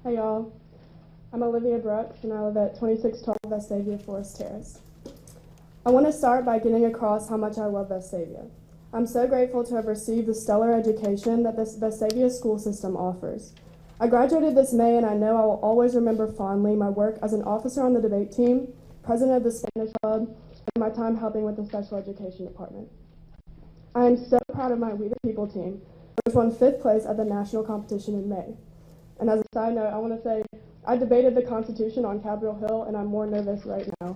Hey y'all, I'm Olivia Brooks and I live at 2612 Vestavia Forest Terrace. I want to start by getting across how much I love Vestavia. I'm so grateful to have received the stellar education that this Vestavia school system offers. I graduated this May and I know I will always remember fondly my work as an officer on the debate team, president of the Spanish Club, and my time helping with the special education department. I am so proud of my We the People team, which won 5th place at the national competition in May. And as a side note, I want to say I debated the Constitution on Capitol Hill, and I'm more nervous right now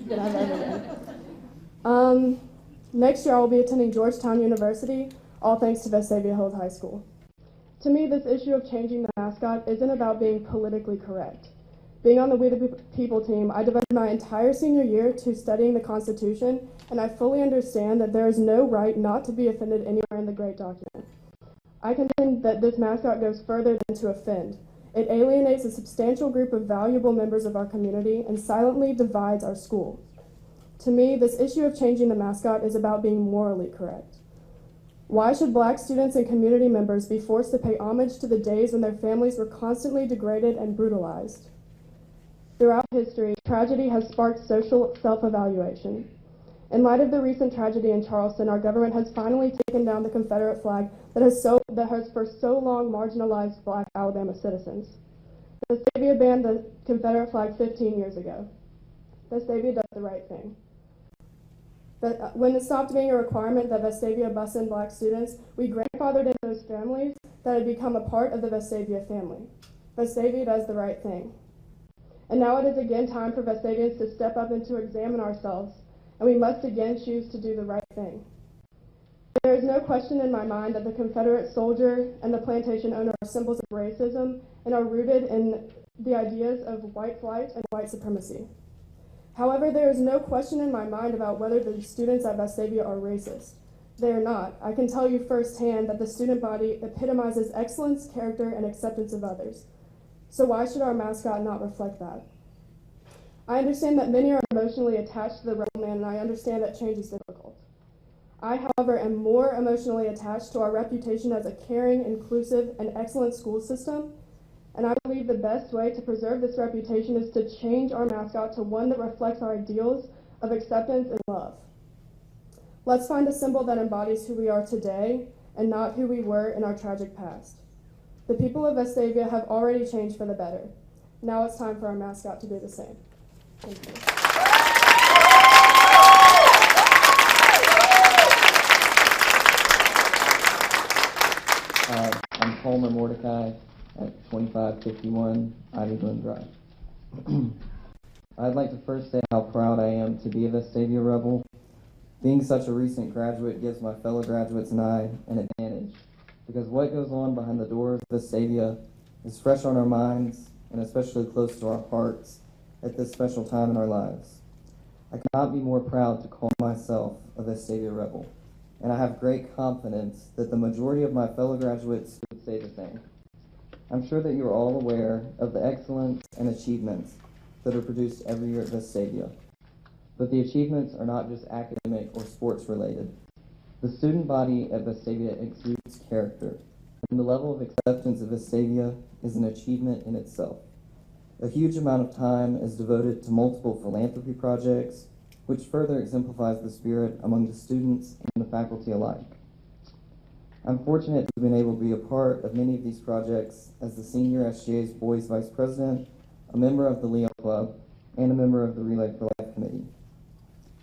than I've ever been. Next year, I will be attending Georgetown University, all thanks to Vestavia Hills High School. To me, this issue of changing the mascot isn't about being politically correct. Being on the We the People team, I devoted my entire senior year to studying the Constitution, and I fully understand that there is no right not to be offended anywhere in the great document. I contend that this mascot goes further than to offend. It alienates a substantial group of valuable members of our community and silently divides our school. To me, this issue of changing the mascot is about being morally correct. Why should Black students and community members be forced to pay homage to the days when their families were constantly degraded and brutalized? Throughout history, tragedy has sparked social self-evaluation. In light of the recent tragedy in Charleston, our government has finally taken down the Confederate flag that has for so long marginalized Black Alabama citizens. Vestavia banned the Confederate flag 15 years ago. Vestavia does the right thing. When it stopped being a requirement that Vestavia bus in Black students, we grandfathered in those families that had become a part of the Vestavia family. Vestavia does the right thing. And now it is again time for Vestavians to step up and to examine ourselves, and we must again choose to do the right thing. There is no question in my mind that the Confederate soldier and the plantation owner are symbols of racism and are rooted in the ideas of white flight and white supremacy. However, there is no question in my mind about whether the students at Vestavia are racist. They are not. I can tell you firsthand that the student body epitomizes excellence, character, and acceptance of others. So why should our mascot not reflect that? I understand that many are emotionally attached to the rebel man, and I understand that change is difficult. I, however, am more emotionally attached to our reputation as a caring, inclusive, and excellent school system, and I believe the best way to preserve this reputation is to change our mascot to one that reflects our ideals of acceptance and love. Let's find a symbol that embodies who we are today and not who we were in our tragic past. The people of Vestavia have already changed for the better. Now it's time for our mascot to do the same. Thank you. I'm Palmer Mordecai at 2551 Ivy Glen Drive. I'd like to first say how proud I am to be a Vestavia Rebel. Being such a recent graduate gives my fellow graduates and I an advantage, because what goes on behind the doors of Vestavia is fresh on our minds and especially close to our hearts at this special time in our lives. I cannot be more proud to call myself a Vestavia Rebel, and I have great confidence that the majority of my fellow graduates would say the same. I'm sure that you're all aware of the excellence and achievements that are produced every year at Vestavia, but the achievements are not just academic or sports related. The student body at Vestavia exudes character, and the level of acceptance of Vestavia is an achievement in itself. A huge amount of time is devoted to multiple philanthropy projects, which further exemplifies the spirit among the students and the faculty alike. I'm fortunate to have been able to be a part of many of these projects as the senior SGA's Boys Vice President, a member of the Leo Club, and a member of the Relay for Life Committee.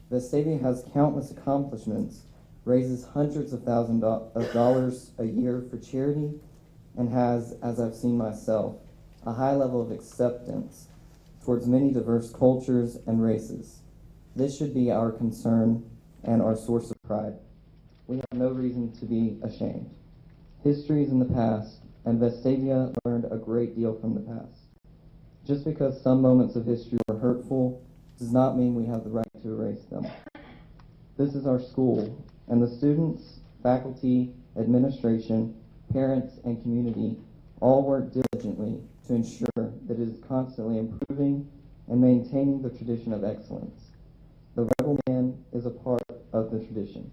Vestavia has countless accomplishments, raises hundreds of thousands of dollars a year for charity, and has, as I've seen myself, a high level of acceptance towards many diverse cultures and races. This should be our concern and our source of pride. We have no reason to be ashamed. History is in the past, and Vestavia learned a great deal from the past. Just because some moments of history were hurtful does not mean we have the right to erase them. This is our school, and the students, faculty, administration, parents, and community all work diligently to ensure that it is constantly improving and maintaining the tradition of excellence. The Rebel Man is a part of the tradition.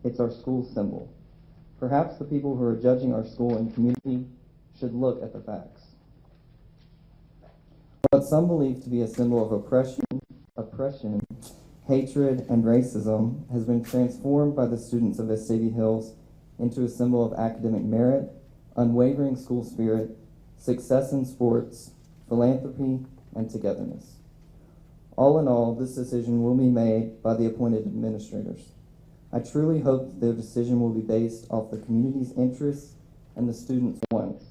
It's our school symbol. Perhaps the people who are judging our school and community should look at the facts. What some believe to be a symbol of oppression, hatred, and racism has been transformed by the students of Vestavia Hills into a symbol of academic merit, unwavering school spirit, success in sports, philanthropy, and togetherness. All in all, this decision will be made by the appointed administrators. I truly hope that their decision will be based off the community's interests and the students' wants,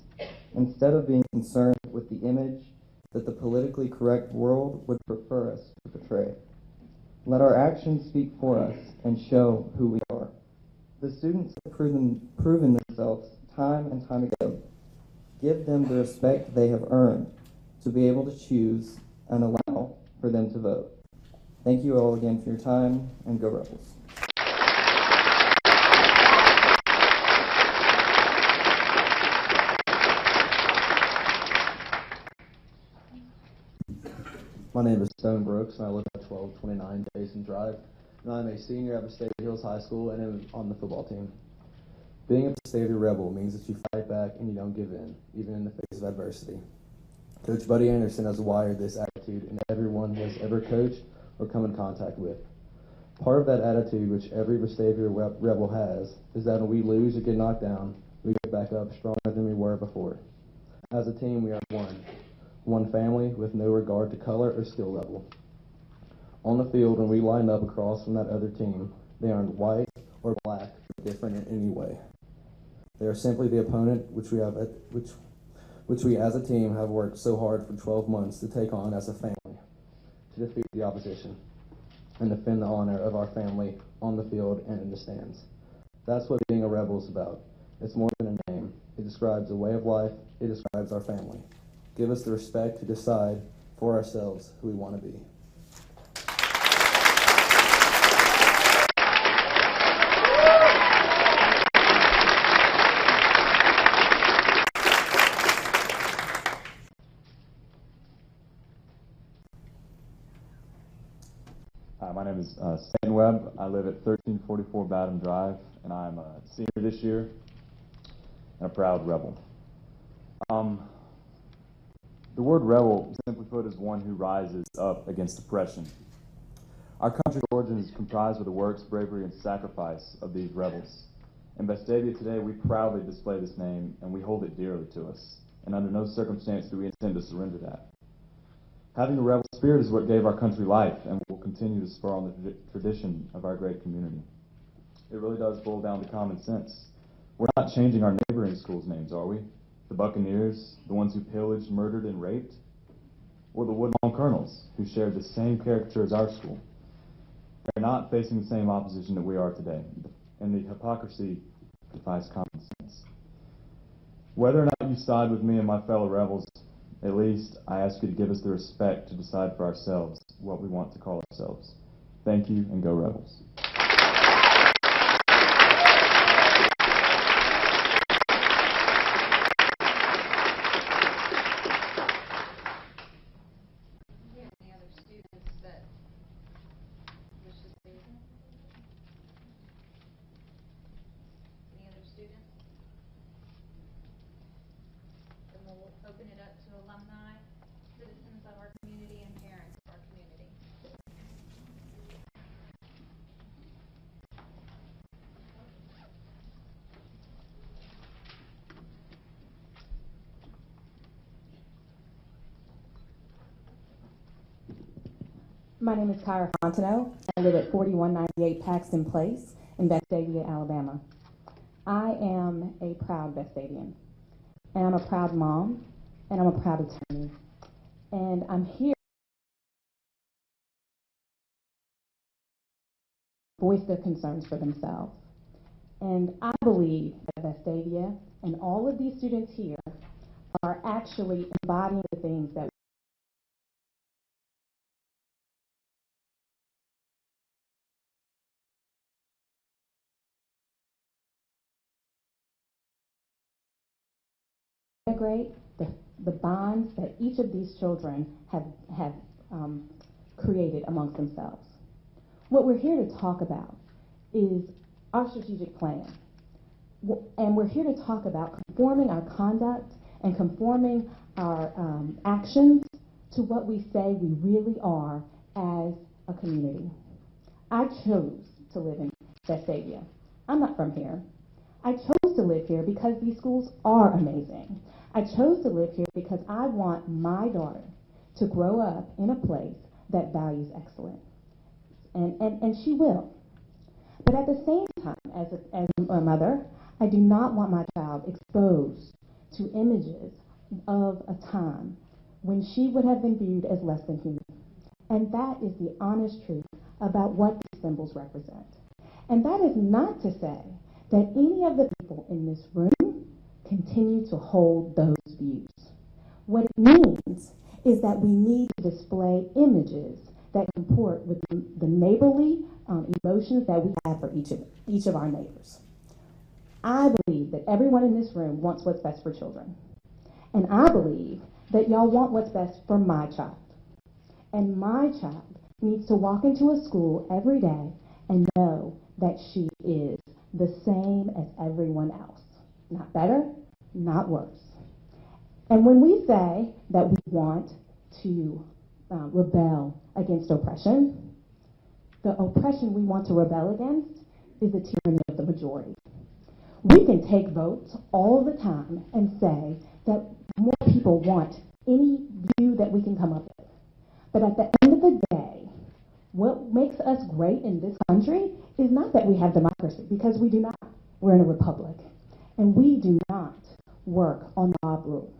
instead of being concerned with the image that the politically correct world would prefer us to portray. Let our actions speak for us and show who we are. The students have proven themselves time and time again. Give them the respect they have earned to be able to choose and allow for them to vote. Thank you all again for your time, and go Rebels. My name is Stone Brooks, and I live at 1229 Jason Drive, and I'm a senior at Vestavia Hills High School and am on the football team. Being a Vestavia Rebel means that you fight back and you don't give in, even in the face of adversity. Coach Buddy Anderson has wired this attitude in everyone he has ever coached or come in contact with. Part of that attitude, which every Vestavia Rebel has, is that when we lose or get knocked down, we get back up stronger than we were before. As a team, we are one family with no regard to color or skill level. On the field, when we line up across from that other team, they aren't white or black or different in any way. They are simply the opponent which we as a team have worked so hard for 12 months to take on as a family, to defeat the opposition and defend the honor of our family on the field and in the stands. That's what being a Rebel is about. It's more than a name. It describes a way of life. It describes our family. Give us the respect to decide for ourselves who we want to be. Hi, my name is Stan Webb. I live at 1344 Batham Drive, and I'm a senior this year and a proud Rebel. The word rebel, simply put, is one who rises up against oppression. Our country's origin is comprised of the works, bravery, and sacrifice of these rebels. In Vestavia today, we proudly display this name, and we hold it dearly to us. And under no circumstance do we intend to surrender that. Having a rebel spirit is what gave our country life and will continue to spur on the tradition of our great community. It really does boil down to common sense. We're not changing our neighboring schools' names, are we? The Buccaneers, the ones who pillaged, murdered, and raped? Or the Woodlawn Colonels, who shared the same caricature as our school? They're not facing the same opposition that we are today, and the hypocrisy defies common sense. Whether or not you side with me and my fellow rebels, at least I ask you to give us the respect to decide for ourselves what we want to call ourselves. Thank you, and go Rebels. Open it up to alumni, citizens of our community, and parents of our community. My name is Kyra Fontenot. I live at 4198 Paxton Place in Vestavia, Alabama. I am a proud Vestavian, and I'm a proud mom, and I'm a proud attorney. And I'm here to voice their concerns for themselves. And I believe that Vestavia and all of these students here are actually embodying the things that integrate the bonds that each of these children have created amongst themselves. What we're here to talk about is our strategic plan. And we're here to talk about conforming our conduct and conforming our actions to what we say we really are as a community. I chose to live in Vestavia. I'm not from here. I chose to live here because these schools are amazing. I chose to live here because I want my daughter to grow up in a place that values excellence. And she will. But at the same time, as a mother, I do not want my child exposed to images of a time when she would have been viewed as less than human. And that is the honest truth about what these symbols represent. And that is not to say that any of the people in this room continue to hold those views. What it means is that we need to display images that comport with the neighborly emotions that we have for each of our neighbors. I believe that everyone in this room wants what's best for children. And I believe that y'all want what's best for my child. And my child needs to walk into a school every day and know that she is the same as everyone else. Not better, not worse. And when we say that we want to rebel against oppression, the oppression we want to rebel against is the tyranny of the majority. We can take votes all the time and say that more people want any view that we can come up with. But at the end of the day, what makes us great in this country is not that we have democracy, because we do not. We're in a republic. And we do not work on mob rule.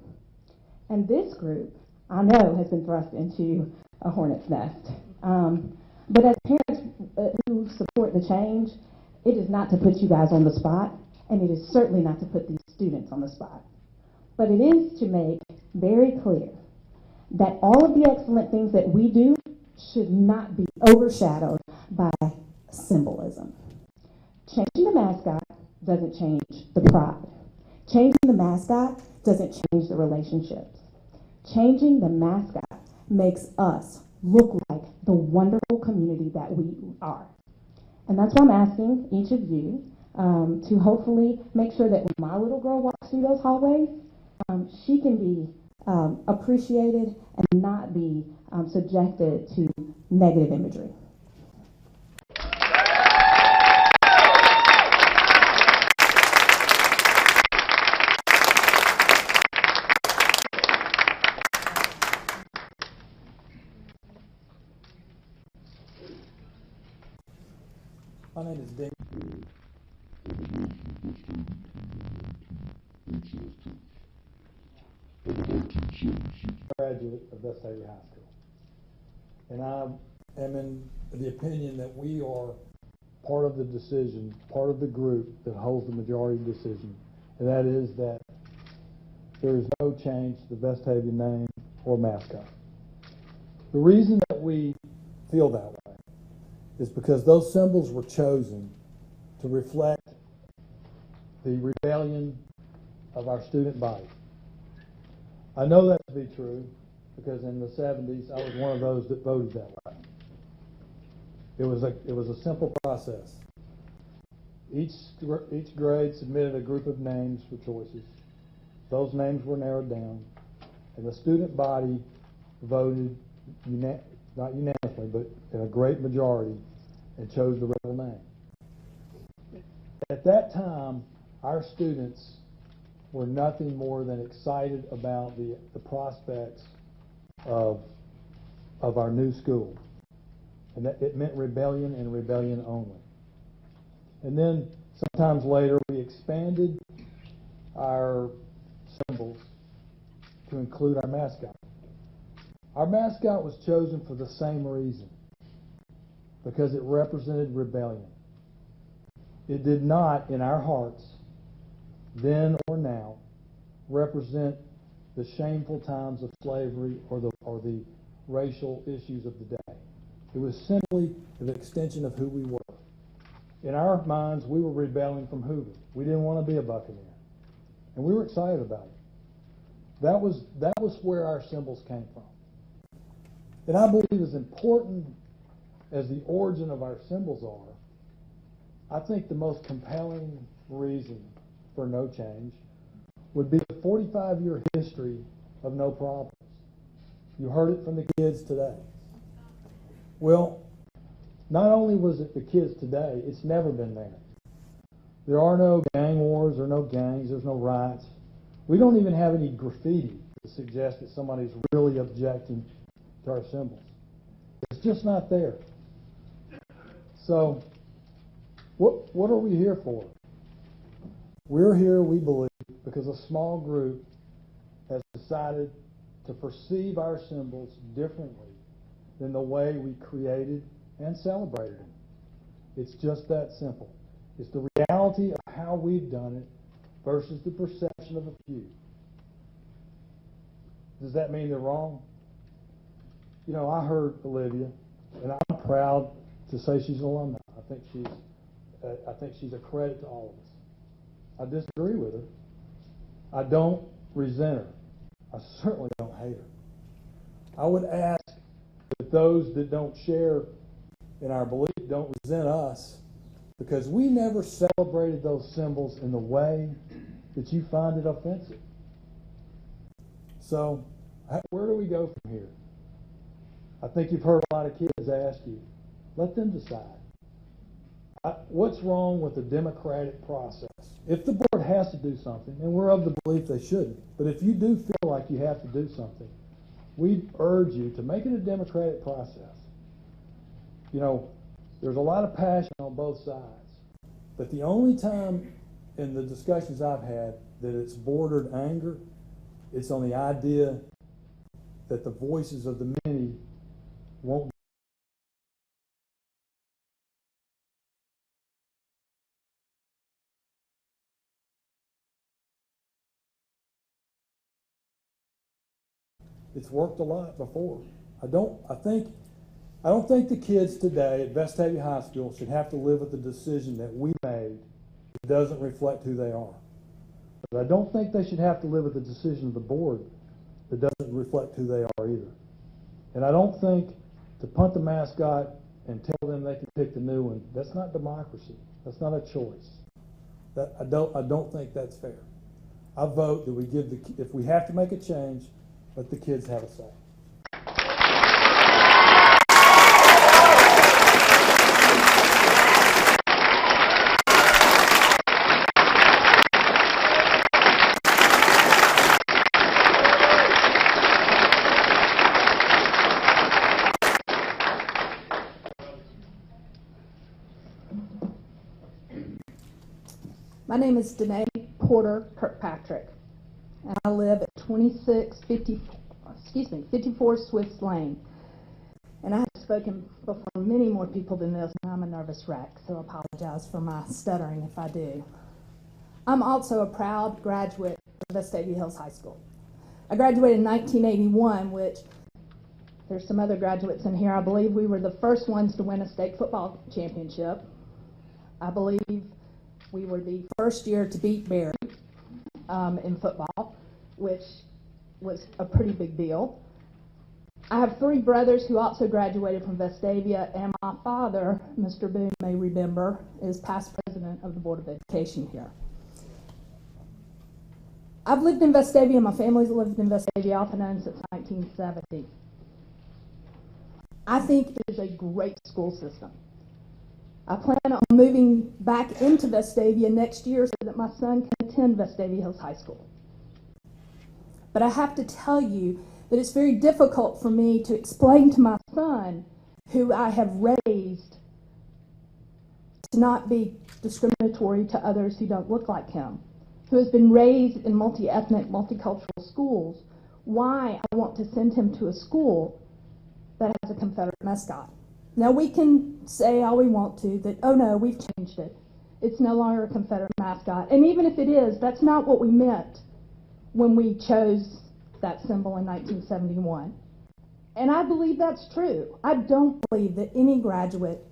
And this group, I know, has been thrust into a hornet's nest. But as parents who support the change, it is not to put you guys on the spot, and it is certainly not to put these students on the spot. But it is to make very clear that all of the excellent things that we do should not be overshadowed by symbolism. Changing the mascot doesn't change the pride. Changing the mascot doesn't change the relationships. Changing the mascot makes us look like the wonderful community that we are. And that's why I'm asking each of you to hopefully make sure that when my little girl walks through those hallways, she can be appreciated and not be subjected to negative imagery. My name is Dave. Graduate of Vestavia High School. And I am in the opinion that we are part of the decision, part of the group that holds the majority decision, and that is that there is no change to the Vestavia name or mascot. The reason that we feel that way is because those symbols were chosen to reflect the rebellion of our student body. I know that to be true because in the 70s I was one of those that voted that way. It was a simple process. Each grade submitted a group of names for choices. Those names were narrowed down, and the student body voted not unanimously, but in a great majority, and chose the rebel name. At that time, our students were nothing more than excited about the prospects of our new school. And that it meant rebellion and rebellion only. And then sometimes later we expanded our symbols to include our mascot. Our mascot was chosen for the same reason, because it represented rebellion. It did not, in our hearts, then or now, represent the shameful times of slavery or the racial issues of the day. It was simply the extension of who we were. In our minds, we were rebelling from Hoover. We didn't want to be a Buccaneer. And we were excited about it. That was where our symbols came from. And I believe as important as the origin of our symbols are, I think the most compelling reason for no change would be the 45-year history of no problems. You heard it from the kids today. Well, not only was it the kids today, it's never been there. There are no gang wars or no gangs, there's no riots. We don't even have any graffiti to suggest that somebody's really objecting to our symbols. It's just not there. So, what are we here for? We're here, we believe, because a small group has decided to perceive our symbols differently than the way we created and celebrated them. It's just that simple. It's the reality of how we've done it versus the perception of a few. Does that mean they're wrong? You know, I heard Olivia, and I'm proud to say she's an alumni. I think she's a credit to all of us. I disagree with her. I don't resent her. I certainly don't hate her. I would ask that those that don't share in our belief don't resent us, because we never celebrated those symbols in the way that you find it offensive. So, where do we go from here? I think you've heard a lot of kids ask you. Let them decide. What's wrong with the democratic process? If the board has to do something, and we're of the belief they shouldn't, but if you do feel like you have to do something, we urge you to make it a democratic process. You know, there's a lot of passion on both sides, but the only time in the discussions I've had that it's bordered anger, it's on the idea that the voices of the many won't. It's worked a lot before. I don't think the kids today at Vestavia High School should have to live with the decision that we made that doesn't reflect who they are. But I don't think they should have to live with the decision of the board that doesn't reflect who they are either. And I don't think to punt the mascot and tell them they can pick the new one, that's not democracy. That's not a choice. I don't think that's fair. I vote that if we have to make a change, let the kids have a say. My name is Danae Porter Kirkpatrick, and I live at 54 Swiss Lane. And I have spoken before many more people than this, and I'm a nervous wreck, so I apologize for my stuttering if I do. I'm also a proud graduate of Vestavia Hills High School. I graduated in 1981, which there's some other graduates in here. I believe we were the first ones to win a state football championship. I believe we were the first year to beat Barry in football, which was a pretty big deal. I have three brothers who also graduated from Vestavia, and my father, Mr. Boone may remember, is past president of the Board of Education here. I've lived in Vestavia, my family's lived in Vestavia off and on since 1970. I think it is a great school system. I plan on moving back into Vestavia next year so that my son can attend Vestavia Hills High School. But I have to tell you that it's very difficult for me to explain to my son, who I have raised to not be discriminatory to others who don't look like him, who has been raised in multi-ethnic, multicultural schools, why I want to send him to a school that has a Confederate mascot. Now, we can say all we want to that, oh no, we've changed it. It's no longer a Confederate mascot. And even if it is, that's not what we meant when we chose that symbol in 1971. And I believe that's true. I don't believe that any graduate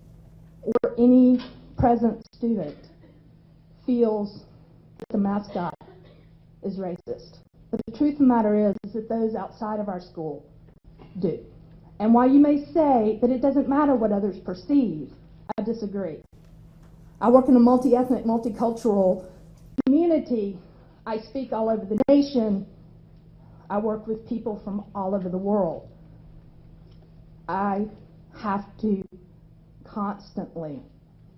or any present student feels that the mascot is racist. But the truth of the matter is that those outside of our school do. And while you may say that it doesn't matter what others perceive, I disagree. I work in a multi-ethnic, multicultural community. I speak all over the nation. I work with people from all over the world. I have to constantly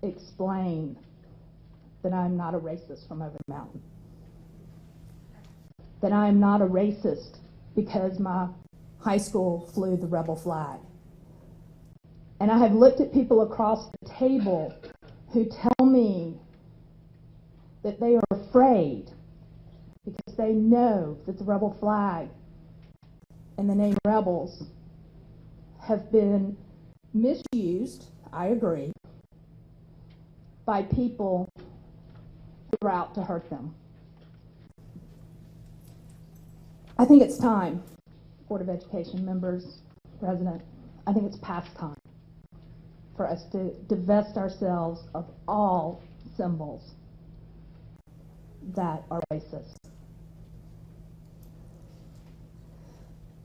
explain that I'm not a racist from over the mountain. That I'm not a racist because my high school flew the rebel flag. And I have looked at people across the table who tell me that they are afraid because they know that the rebel flag and the name rebels have been misused, I agree, by people who are out to hurt them. I think it's time, Board of Education members, President, I think it's past time for us to divest ourselves of all symbols that are racist.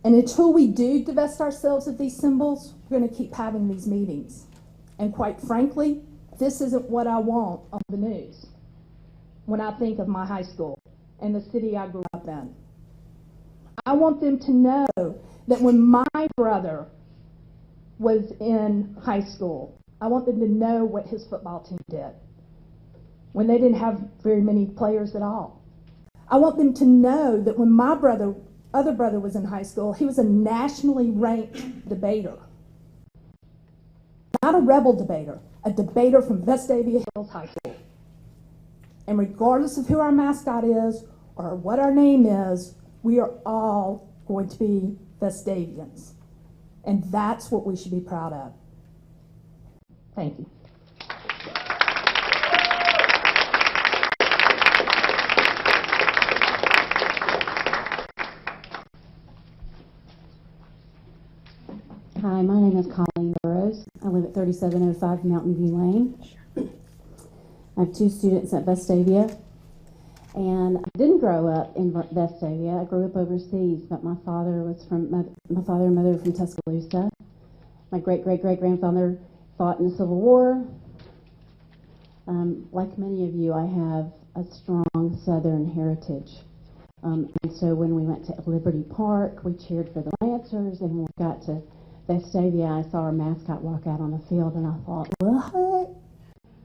And until we do divest ourselves of these symbols, we're going to keep having these meetings. And quite frankly, this isn't what I want on the news when I think of my high school and the city I grew up in. I want them to know that when my brother was in high school, I want them to know what his football team did when they didn't have very many players at all. I want them to know that when my other brother was in high school, he was a nationally ranked debater. Not a rebel debater, a debater from Vestavia Hills High School. And regardless of who our mascot is or what our name is, we are all going to be Vestavians. And that's what we should be proud of. Thank you. Hi, my name is Colleen Burrows. I live at 3705 Mountain View Lane. I have 2 students at Vestavia, and I didn't grow up in Vestavia. I grew up overseas, but my father and mother were from Tuscaloosa. My great-great-great-grandfather fought in the Civil War. Like many of you, I have a strong Southern heritage. And so when we went to Liberty Park, we cheered for the Lancers, and when we got to Vestavia, I saw our mascot walk out on the field, and I thought, what?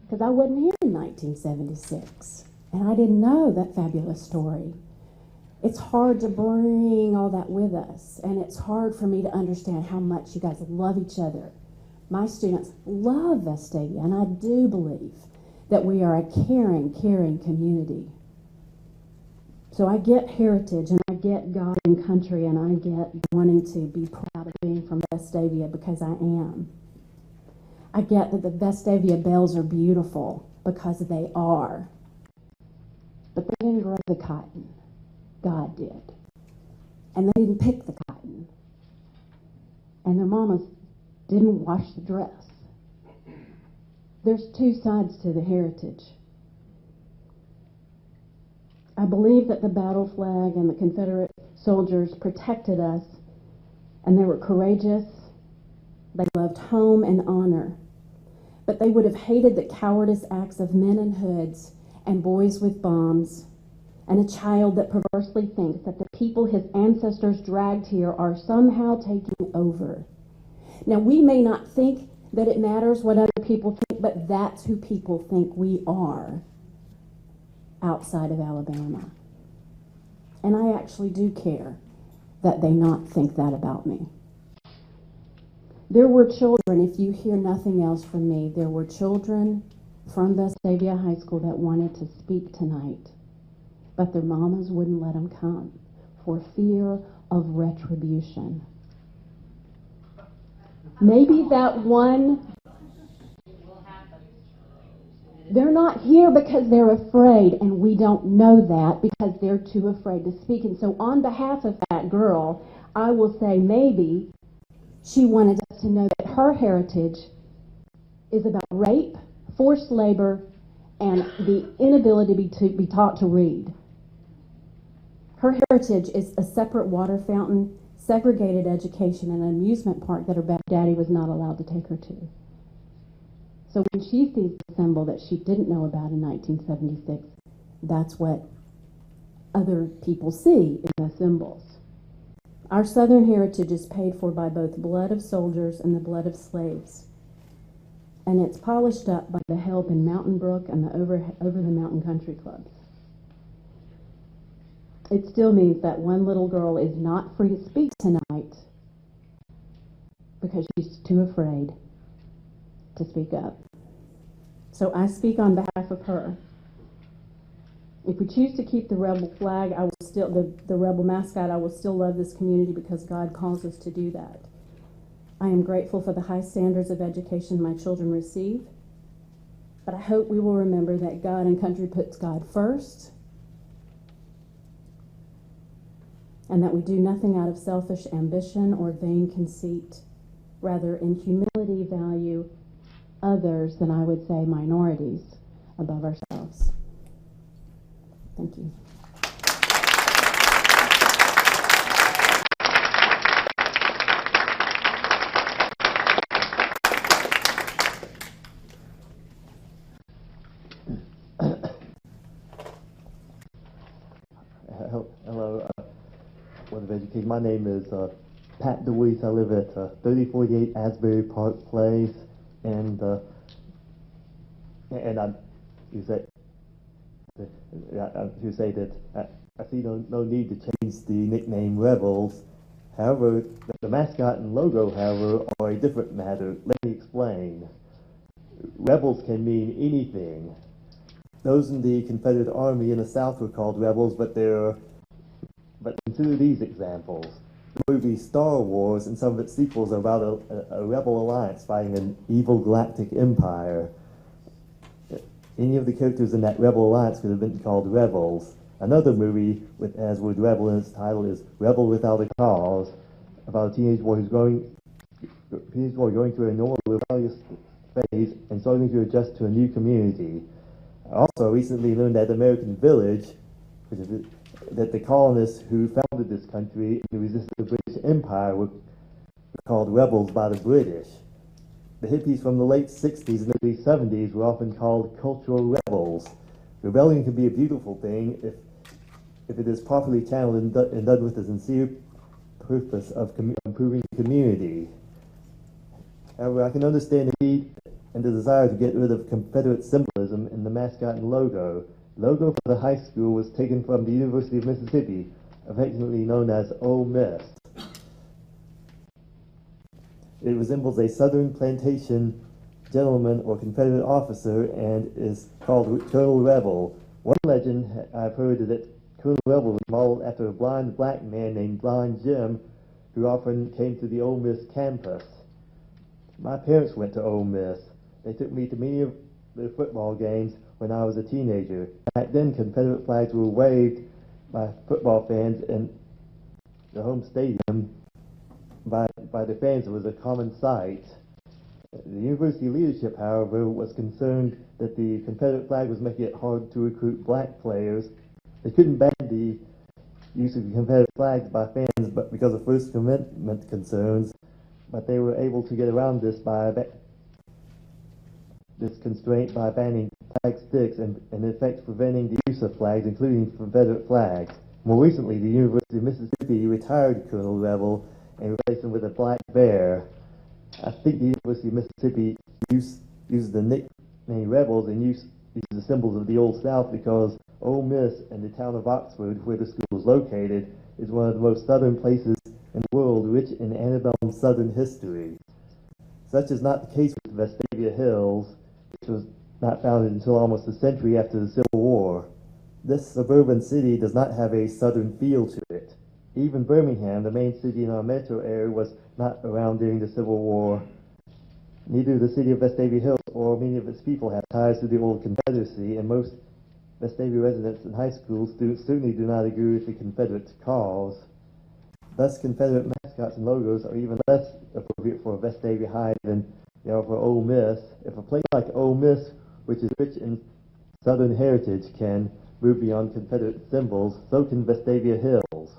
Because I wasn't here in 1976, and I didn't know that fabulous story. It's hard to bring all that with us, and it's hard for me to understand how much you guys love each other. My students love Vestavia, and I do believe that we are a caring community. So I get heritage, and I get God and country, and I get wanting to be proud of being from Vestavia because I am. I get that the Vestavia bells are beautiful because they are. But they didn't grow the cotton. God did. And they didn't pick the cotton. And their mamas didn't wash the dress. There's 2 sides to the heritage. I believe that the battle flag and the Confederate soldiers protected us, and they were courageous. They loved home and honor. But they would have hated the cowardice acts of men in hoods and boys with bombs, and a child that perversely thinks that the people his ancestors dragged here are somehow taking over. Now, we may not think that it matters what other people think, but that's who people think we are outside of Alabama. And I actually do care that they not think that about me. There were children, if you hear nothing else from me, there were children from Vestavia High School that wanted to speak tonight, but their mamas wouldn't let them come for fear of retribution. Maybe that one, they're not here because they're afraid, and we don't know that because they're too afraid to speak. And so on behalf of that girl, I will say maybe she wanted us to know that her heritage is about rape, forced labor, and the inability to be taught to read. Her heritage is a separate water fountain, segregated education, and an amusement park that her daddy was not allowed to take her to. So when she sees the symbol that she didn't know about in 1976, that's what other people see in the symbols. Our Southern heritage is paid for by both blood of soldiers and the blood of slaves, and it's polished up by the help in Mountain Brook and the Over the Mountain Country Clubs. It still means that one little girl is not free to speak tonight because she's too afraid to speak up. So I speak on behalf of her. If we choose to keep the rebel flag, I will still, the rebel mascot, I will still love this community because God calls us to do that. I am grateful for the high standards of education my children receive, but I hope we will remember that God and country puts God first, and that we do nothing out of selfish ambition or vain conceit. Rather, in humility, value others, than I would say minorities, above ourselves. Thank you. Hello, Board of Education. My name is Pat DeWeese. I live at 3048 Asbury Park Place, and you say that I see no need to change the nickname Rebels. However, the mascot and logo, however, are a different matter. Let me explain. Rebels can mean anything. Those in the Confederate Army in the South were called rebels, but consider these examples. The movie Star Wars and some of its sequels are about a rebel alliance fighting an evil galactic empire. Any of the characters in that rebel alliance could have been called rebels. Another movie with as word rebel in its title is Rebel Without a Cause, about a teenage boy going through a normal rebellious phase and starting to adjust to a new community. I also recently learned that American Village, that the colonists who founded this country and who resisted the British Empire were called rebels by the British. The hippies from the late 60s and early 70s were often called cultural rebels. Rebellion can be a beautiful thing if it is properly channeled and done with a sincere purpose of improving the community. However, I can understand the need and the desire to get rid of Confederate symbolism in the mascot and logo. The logo for the high school was taken from the University of Mississippi, affectionately known as Ole Miss. It resembles a Southern plantation gentleman or Confederate officer and is called Colonel Rebel. One legend I've heard is that Colonel Rebel was modeled after a blind black man named Blind Jim, who often came to the Ole Miss campus. My parents went to Ole Miss. They took me to many of their football games when I was a teenager. Back then, Confederate flags were waved by football fans in the home stadium. By the fans, it was a common sight. The university leadership, however, was concerned that the Confederate flag was making it hard to recruit black players. They couldn't ban the use of Confederate flags by fans, but because of First Amendment concerns, but they were able to get around this constraint by banning flag sticks and in effect preventing the use of flags, including Confederate flags. More recently, the University of Mississippi retired Colonel Rebel and replaced him with a black bear. I think the University of Mississippi uses the nickname Rebels and uses the symbols of the Old South because Ole Miss and the town of Oxford, where the school is located, is one of the most southern places in the world, rich in antebellum Southern history. Such is not the case with Vestavia Hills, which was not founded until almost a century after the Civil War. This suburban city does not have a southern feel to it. Even Birmingham, the main city in our metro area, was not around during the Civil War. Neither the city of Vestavia Hills or many of its people have ties to the old Confederacy, and most Vestavia residents and high school students certainly do not agree with the Confederate cause. Thus, Confederate mascots and logos are even less appropriate for Vestavia High than they are for Ole Miss. If a place like Ole Miss, which is rich in Southern heritage, can move beyond Confederate symbols, so can Vestavia Hills.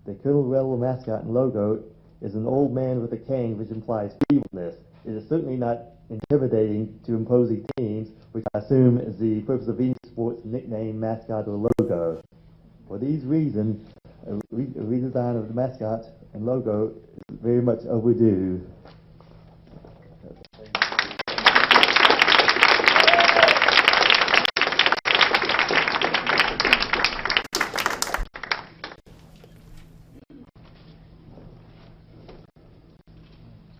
The Colonel Rebel mascot and logo is an old man with a cane, which implies feebleness. It is certainly not intimidating to imposing teams, which I assume is the purpose of any sports nickname, mascot, or logo. For these reasons, a redesign of the mascot and logo is very much overdue.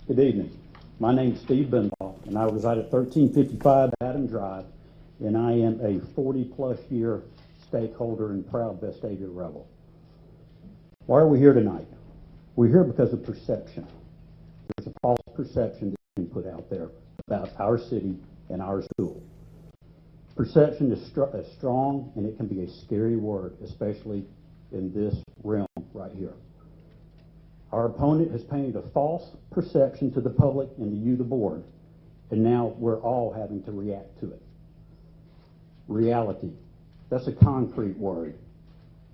Good evening. My name is Steve Benbaugh, and I reside at 1355 Adam Drive, and I am a 40-plus year stakeholder and proud Vestavia rebel. Why are we here tonight? We're here because of perception. There's a false perception that's been put out there about our city and our school. Perception is strong, and it can be a scary word, especially in this realm right here. Our opponent has painted a false perception to the public and to you, the board, and now we're all having to react to it. Reality. That's a concrete word,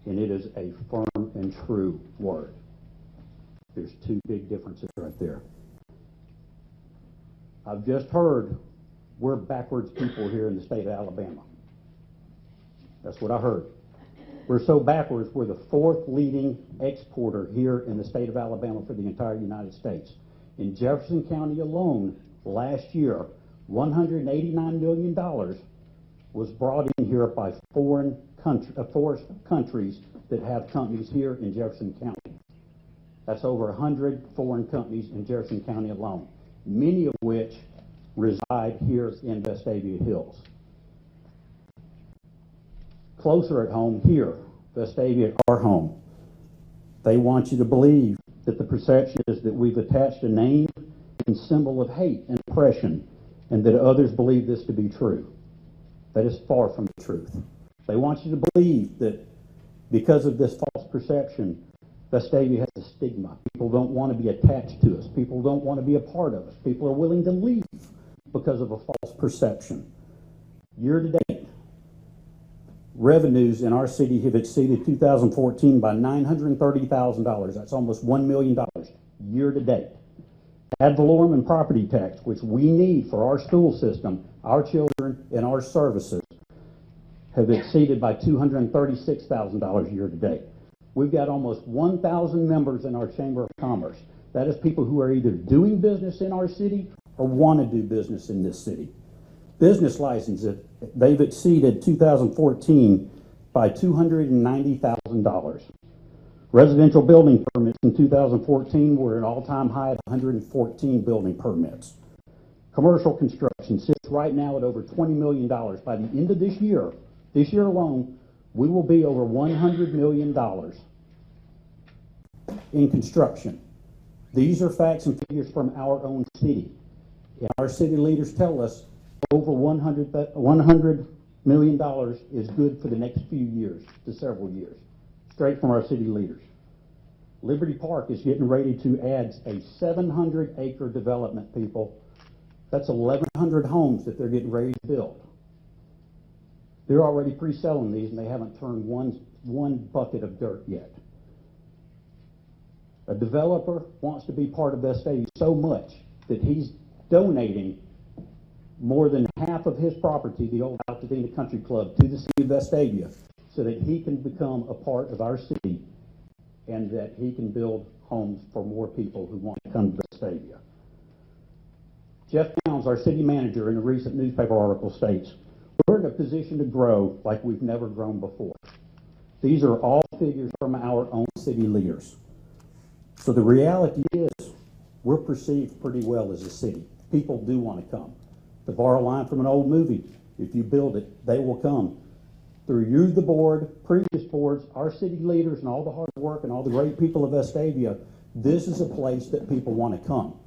and it is a firm and true word. There's two big differences right there. I've just heard we're backwards people here in the state of Alabama. That's what I heard. We're so backwards, we're the fourth leading exporter here in the state of Alabama for the entire United States. In Jefferson County alone, last year, $189 million was brought in here by foreign countries that have companies here in Jefferson County. That's over 100 foreign companies in Jefferson County alone, many of which reside here in Vestavia Hills. Closer at home here, Vestavia, our home. They want you to believe that the perception is that we've attached a name and symbol of hate and oppression, and that others believe this to be true. That is far from the truth. They want you to believe that because of this false perception, Vestavia has a stigma. People don't want to be attached to us. People don't want to be a part of us. People are willing to leave because of a false perception. Year to date, revenues in our city have exceeded 2014 by $930,000. That's almost $1 million year to date. Ad valorem and property tax, which we need for our school system, our children, and our services, have exceeded by $236,000 year to date. We've got almost 1,000 members in our Chamber of Commerce. That is people who are either doing business in our city or want to do business in this city. Business licenses, they've exceeded 2014 by $290,000. Residential building permits in 2014 were an all-time high of 114 building permits. Commercial construction sits right now at over $20 million. By the end of this year alone, we will be over $100 million in construction. These are facts and figures from our own city. And our city leaders tell us over $100 million is good for the next few years to several years, straight from our city leaders. Liberty Park is getting ready to add a 700-acre development, people. That's 1,100 homes that they're getting ready to build. They're already pre-selling these, and they haven't turned one bucket of dirt yet. A developer wants to be part of Vestavia so much that he's donating more than half of his property, the old Altadena Country Club, to the city of Vestavia, so that he can become a part of our city and that he can build homes for more people who want to come to Vestavia. Jeff Downs, our city manager, in a recent newspaper article states, "We're in a position to grow like we've never grown before." These are all figures from our own city leaders. So the reality is, we're perceived pretty well as a city. People do want to come. To borrow a line from an old movie, if you build it, they will come. Through you, the board, previous boards, our city leaders, and all the hard work and all the great people of Vestavia, this is a place that people want to come.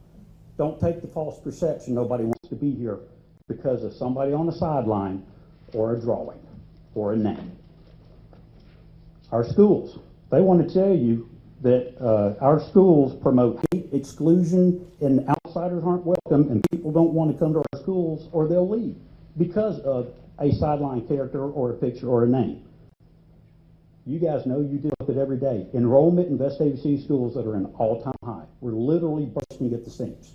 Don't take the false perception nobody wants to be here because of somebody on the sideline or a drawing or a name. Our schools, they want to tell you that our schools promote hate, exclusion, and outsiders aren't welcome, and people don't want to come to our schools or they'll leave because of a sideline character or a picture or a name. You guys know, you deal with it every day. Enrollment in Vestavia City schools that are an all-time high. We're literally bursting at the seams.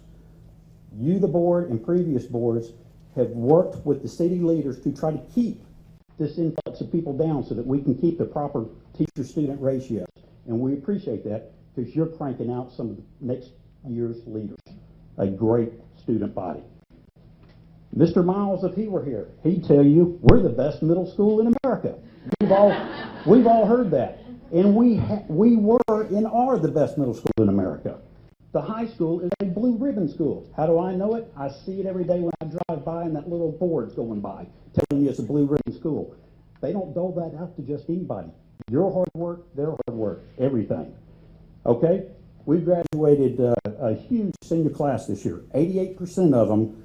You, the board, and previous boards have worked with the city leaders to try to keep this influx of people down so that we can keep the proper teacher-student ratio. And we appreciate that because you're cranking out some of the next year's leaders, a great student body. Mr. Miles, if he were here, he'd tell you we're the best middle school in America. We've all heard that. And we were and are the best middle school in America. The high school is a blue ribbon school. How do I know it? I see it every day when I drive by and that little board's going by telling you it's a blue ribbon school. They don't dole that out to just anybody. Your hard work, their hard work, everything. Okay? We've graduated a huge senior class this year. 88% of them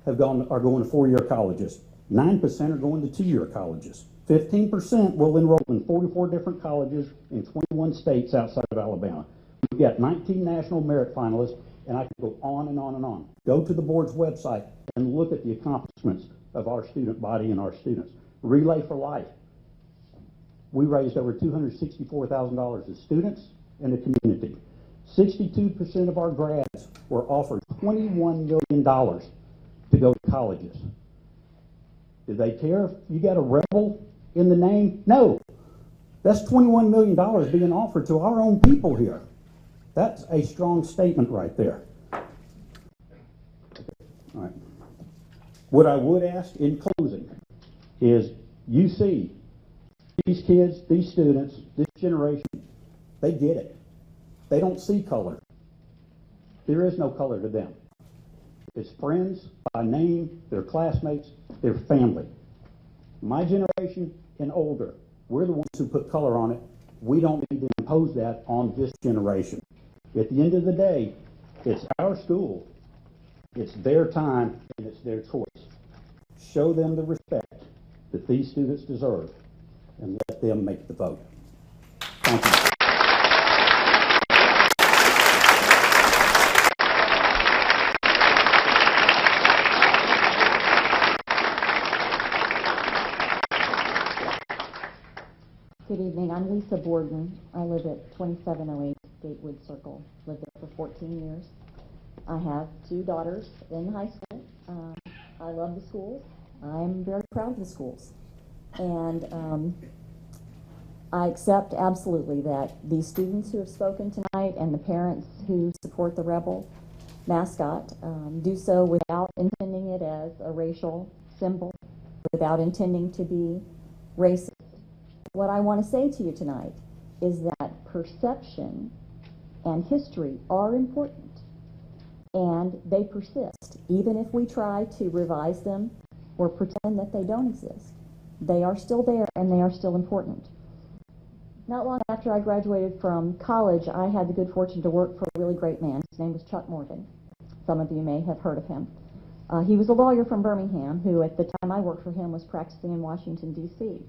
are going to four-year colleges. 9% are going to two-year colleges. 15% will enroll in 44 different colleges in 21 states outside of Alabama. We've got 19 national merit finalists, and I can go on and on and on. Go to the board's website and look at the accomplishments of our student body and our students. Relay for Life. We raised over $264,000 to students and the community. 62% of our grads were offered $21 million to go to colleges. Did they care if you got a rebel in the name? No. That's $21 million being offered to our own people here. That's a strong statement right there. All right. What I would ask in closing is you see these kids, these students, this generation, they get it. They don't see color. There is no color to them. It's friends by name, their classmates, their family. My generation and older, we're the ones who put color on it. We don't need to impose that on this generation. At the end of the day, it's our school, it's their time, and it's their choice. Show them the respect that these students deserve, and let them make the vote. Thank you. Good evening. I'm Lisa Borden. I live at 2708 Gatewood Circle. Lived there for 14 years. I have two daughters in high school. I love the schools. I'm very proud of the schools. And I accept absolutely that these students who have spoken tonight and the parents who support the Rebel mascot do so without intending it as a racial symbol, without intending to be racist. What I want to say to you tonight is that perception and history are important, and they persist. Even if we try to revise them or pretend that they don't exist, they are still there and they are still important. Not long after I graduated from college, I had the good fortune to work for a really great man. His name was Chuck Morgan. Some of you may have heard of him. He was a lawyer from Birmingham who, at the time I worked for him, was practicing in Washington, D.C.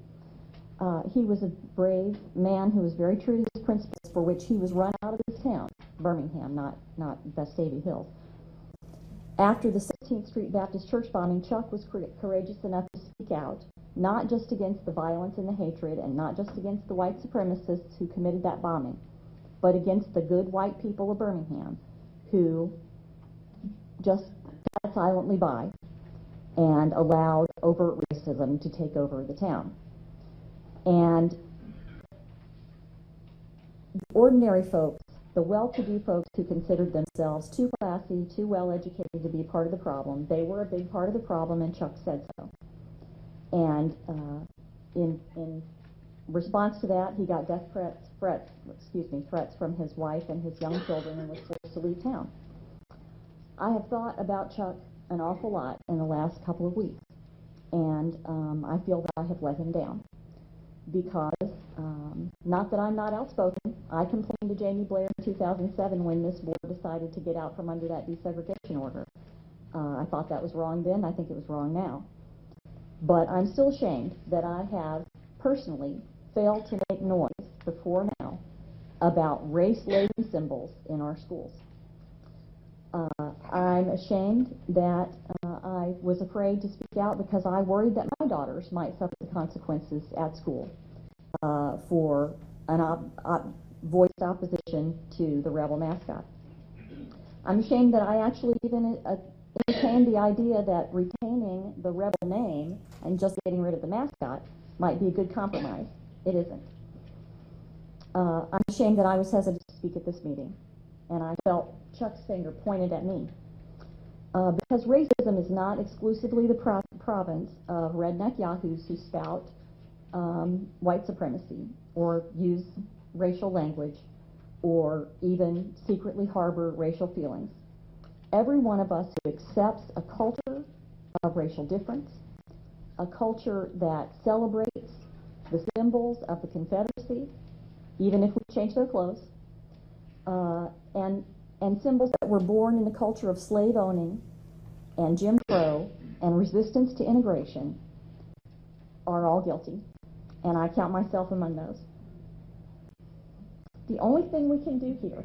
He was a brave man who was very true to his principles, for which he was run out of his town, Birmingham, not Vestavia Hills. After the 16th Street Baptist Church bombing, Chuck was courageous enough to speak out, not just against the violence and the hatred, and not just against the white supremacists who committed that bombing, but against the good white people of Birmingham who just sat silently by and allowed overt racism to take over the town. And ordinary folks, the well-to-do folks who considered themselves too classy, too well-educated to be part of the problem, they were a big part of the problem, and Chuck said so. And in response to that, he got death threats from his wife and his young children, and was forced to leave town. I have thought about Chuck an awful lot in the last couple of weeks, and I feel that I have let him down. Because, not that I'm not outspoken, I complained to Jamie Blair in 2007 when this board decided to get out from under that desegregation order. I thought that was wrong then, I think it was wrong now. But I'm still ashamed that I have personally failed to make noise before now about race-laden symbols in our schools. I'm ashamed that I was afraid to speak out because I worried that my daughters might suffer the consequences at school for an voiced opposition to the Rebel mascot. I'm ashamed that I actually even entertained the idea that retaining the Rebel name and just getting rid of the mascot might be a good compromise. It isn't. I'm ashamed that I was hesitant to speak at this meeting, and I felt Chuck's finger pointed at me. Because racism is not exclusively the province of redneck yahoos who spout white supremacy or use racial language or even secretly harbor racial feelings. Every one of us who accepts a culture of racial difference, a culture that celebrates the symbols of the Confederacy, even if we change their clothes, and symbols that were born in the culture of slave owning and Jim Crow and resistance to integration, are all guilty, and I count myself among those. The only thing we can do here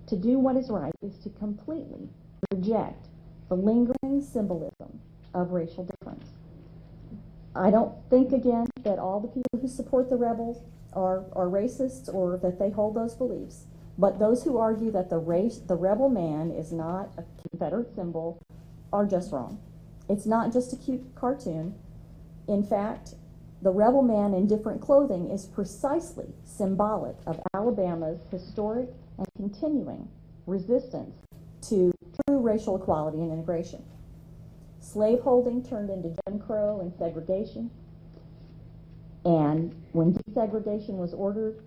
to do what is right is to completely reject the lingering symbolism of racial difference. I don't think, again, that all the people who support the rebels are racists or that they hold those beliefs, but those who argue that the rebel man is not a Confederate symbol are just wrong. It's not just a cute cartoon. In fact, the rebel man in different clothing is precisely symbolic of Alabama's historic and continuing resistance to true racial equality and integration. Slaveholding turned into Jim Crow and segregation, and when desegregation was ordered,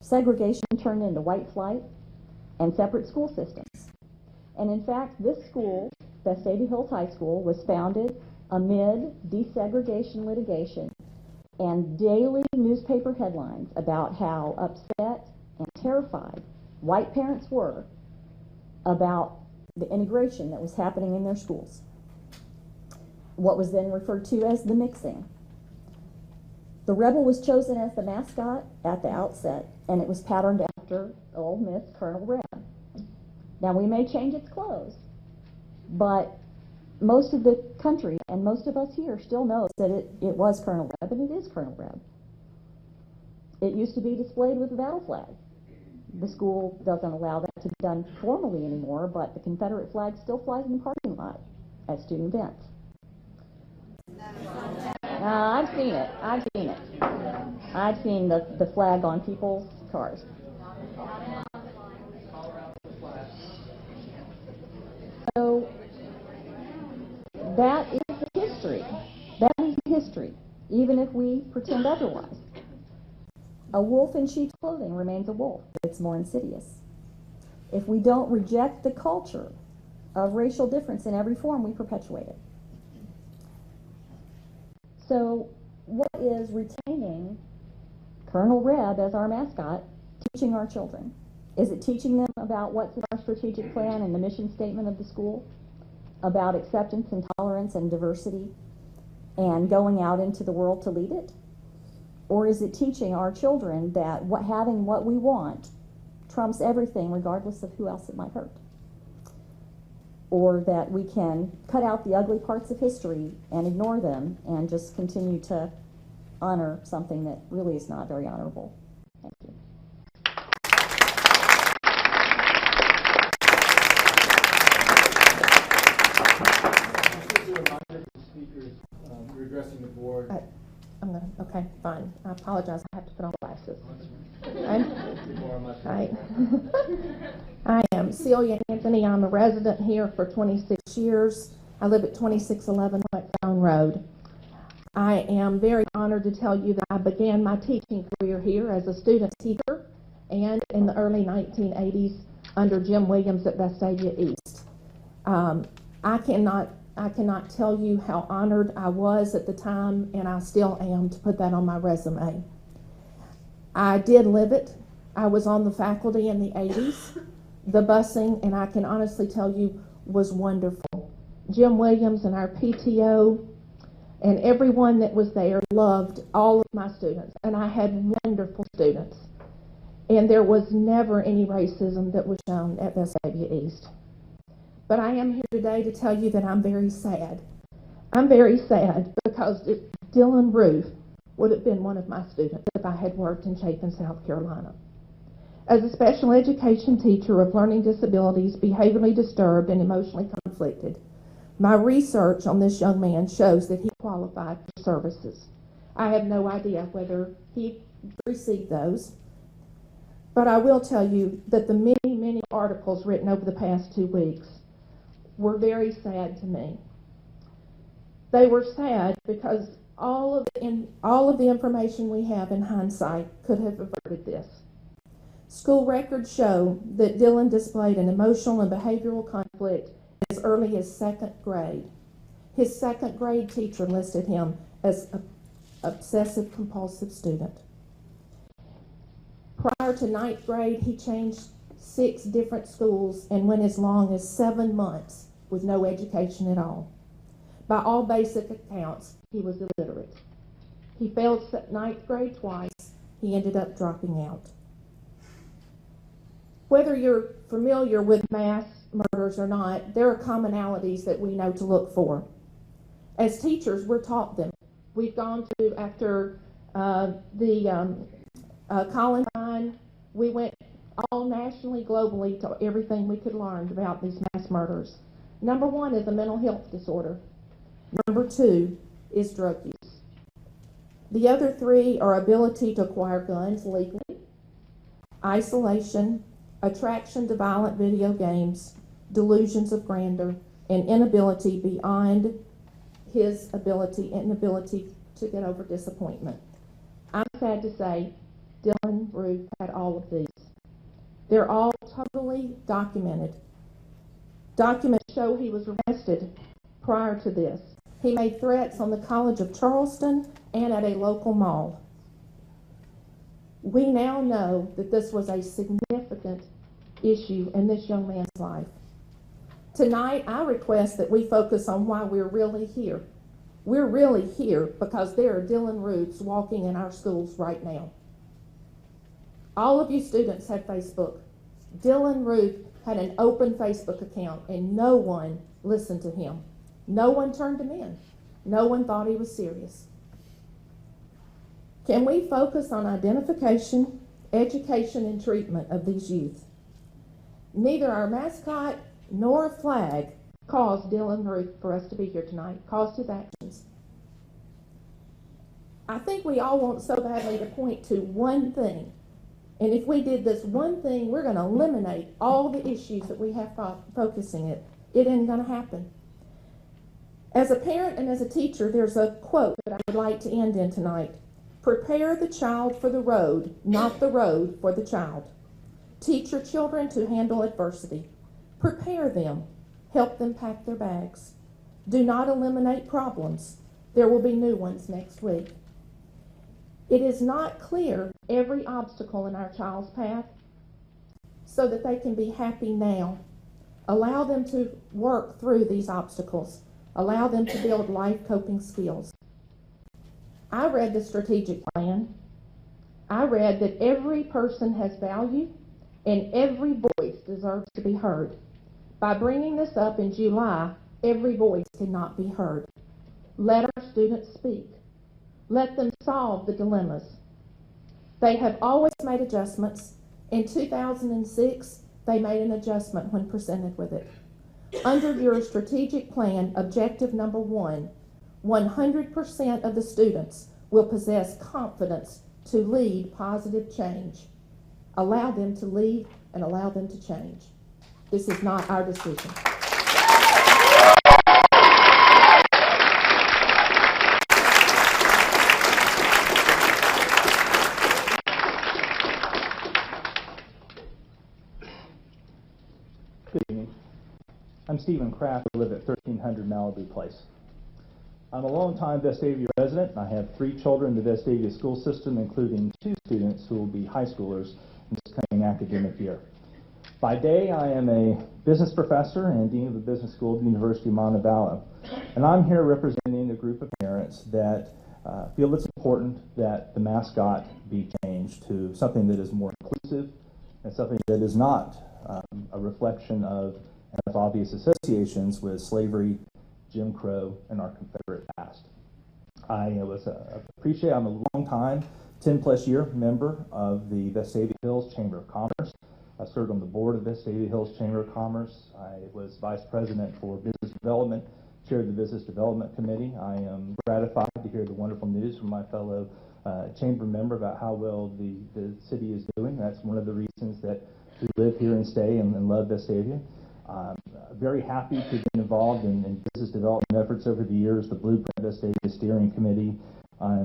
segregation turned into white flight and separate school systems. And in fact, this school, Vestavia Hills High School, was founded amid desegregation litigation and daily newspaper headlines about how upset and terrified white parents were about the integration that was happening in their schools. What was then referred to as the mixing. The rebel was chosen as the mascot at the outset, and it was patterned after Ole Miss Colonel Reb. Now, we may change its clothes, but most of the country and most of us here still knows that it was Colonel Reb, and it is Colonel Reb. It used to be displayed with the battle flag. The school doesn't allow that to be done formally anymore, but the Confederate flag still flies in the parking lot at student events. I've seen it. I've seen the flag on people's cars. So that is the history. That is the history, even if we pretend otherwise. A wolf in sheep's clothing remains a wolf, but it's more insidious. If we don't reject the culture of racial difference in every form, we perpetuate it. So what is retaining Colonel Reb as our mascot teaching our children? Is it teaching them about what's in our strategic plan and the mission statement of the school, about acceptance and tolerance and diversity, and going out into the world to lead it? Or is it teaching our children that having what we want trumps everything, regardless of who else it might hurt? Or that we can cut out the ugly parts of history and ignore them and just continue to honor something that really is not very honorable? Thank you. You're addressing the board. Okay, fine. I apologize. I have to put on glasses. I am Celia Anthony. I'm a resident here for 26 years. I live at 2611 Whetstone Road. I am very honored to tell you that I began my teaching career here as a student teacher and in the early 1980s under Jim Williams at Vestavia East. I cannot tell you how honored I was at the time, and I still am, to put that on my resume. I did live it. I was on the faculty in the 80s. The busing, and I can honestly tell you, was wonderful. Jim Williams and our PTO and everyone that was there loved all of my students, and I had wonderful students. And there was never any racism that was shown at Vestavia East. But I am here today to tell you that I'm very sad. I'm very sad because Dylan Roof would have been one of my students if I had worked in Chapin, South Carolina. As a special education teacher of learning disabilities, behaviorally disturbed, and emotionally conflicted, my research on this young man shows that he qualified for services. I have no idea whether he received those. But I will tell you that the many articles written over the past 2 weeks were very sad to me. They were sad because all of the information we have in hindsight could have averted this. School records show that Dylan displayed an emotional and behavioral conflict as early as 2nd grade. His 2nd grade teacher listed him as an obsessive compulsive student. Prior to 9th grade, he changed 6 different schools and went as long as 7 months with no education at all. By all basic accounts, he was illiterate. He failed 9th grade twice. He ended up dropping out. Whether you're familiar with mass murders or not, there are commonalities that we know to look for. As teachers, we're taught them. We've gone to, after Columbine, we went all nationally, globally, to everything we could learn about these mass murders. Number 1 is a mental health disorder. Number 2 is drug use. The other 3 are ability to acquire guns legally, isolation, attraction to violent video games, delusions of grandeur, and inability beyond his inability to get over disappointment. I'm sad to say Dylan Ruth had all of these. They're all totally documented. Documents show he was arrested prior to this. He made threats on the College of Charleston and at a local mall. We now know that this was a significant issue in this young man's life. Tonight, I request that we focus on why we're really here. We're really here because there are Dylan Ruths walking in our schools right now. All of you students have Facebook. Dylan Ruth had an open Facebook account and no one listened to him. No one turned him in. No one thought he was serious. Can we focus on identification, education, and treatment of these youth? Neither our mascot nor a flag caused Dylan Ruth for us to be here tonight, caused his actions. I think we all want so badly to point to one thing. And if we did this one thing, we're going to eliminate all the issues that we have focusing it. It ain't going to happen. As a parent and as a teacher, there's a quote that I would like to end in tonight. Prepare the child for the road, not the road for the child. Teach your children to handle adversity. Prepare them. Help them pack their bags. Do not eliminate problems. There will be new ones next week. It is not clear every obstacle in our child's path so that they can be happy now. Allow them to work through these obstacles. Allow them to build life coping skills. I read the strategic plan. I read that every person has value and every voice deserves to be heard. By bringing this up in July, every voice cannot be heard. Let our students speak. Let them solve the dilemmas. They have always made adjustments. In 2006, they made an adjustment when presented with it. Under your strategic plan, objective number 1, 100% of the students will possess confidence to lead positive change. Allow them to lead and allow them to change. This is not our decision. Good evening. I'm Stephen Kraft. I live at 1300 Malibu Place. I'm a longtime Vestavia resident. I have 3 children in the Vestavia school system, including 2 students who will be high schoolers in this coming academic year. By day, I am a business professor and dean of the business school at the University of Montevallo. And I'm here representing a group of parents that feel it's important that the mascot be changed to something that is more inclusive and something that is not a reflection of and has obvious associations with slavery, Jim Crow, and our Confederate past. I'm a long-time, 10-plus year member of the Vestavia Hills Chamber of Commerce. I served on the board of Vestavia Hills Chamber of Commerce. I was vice president for business development, chaired the business development committee. I am gratified to hear the wonderful news from my fellow chamber member about how well the city is doing. That's one of the reasons that we live here and stay and love Vestavia. Very happy to be involved in business development efforts over the years, the Blueprint Vestavia Steering Committee. I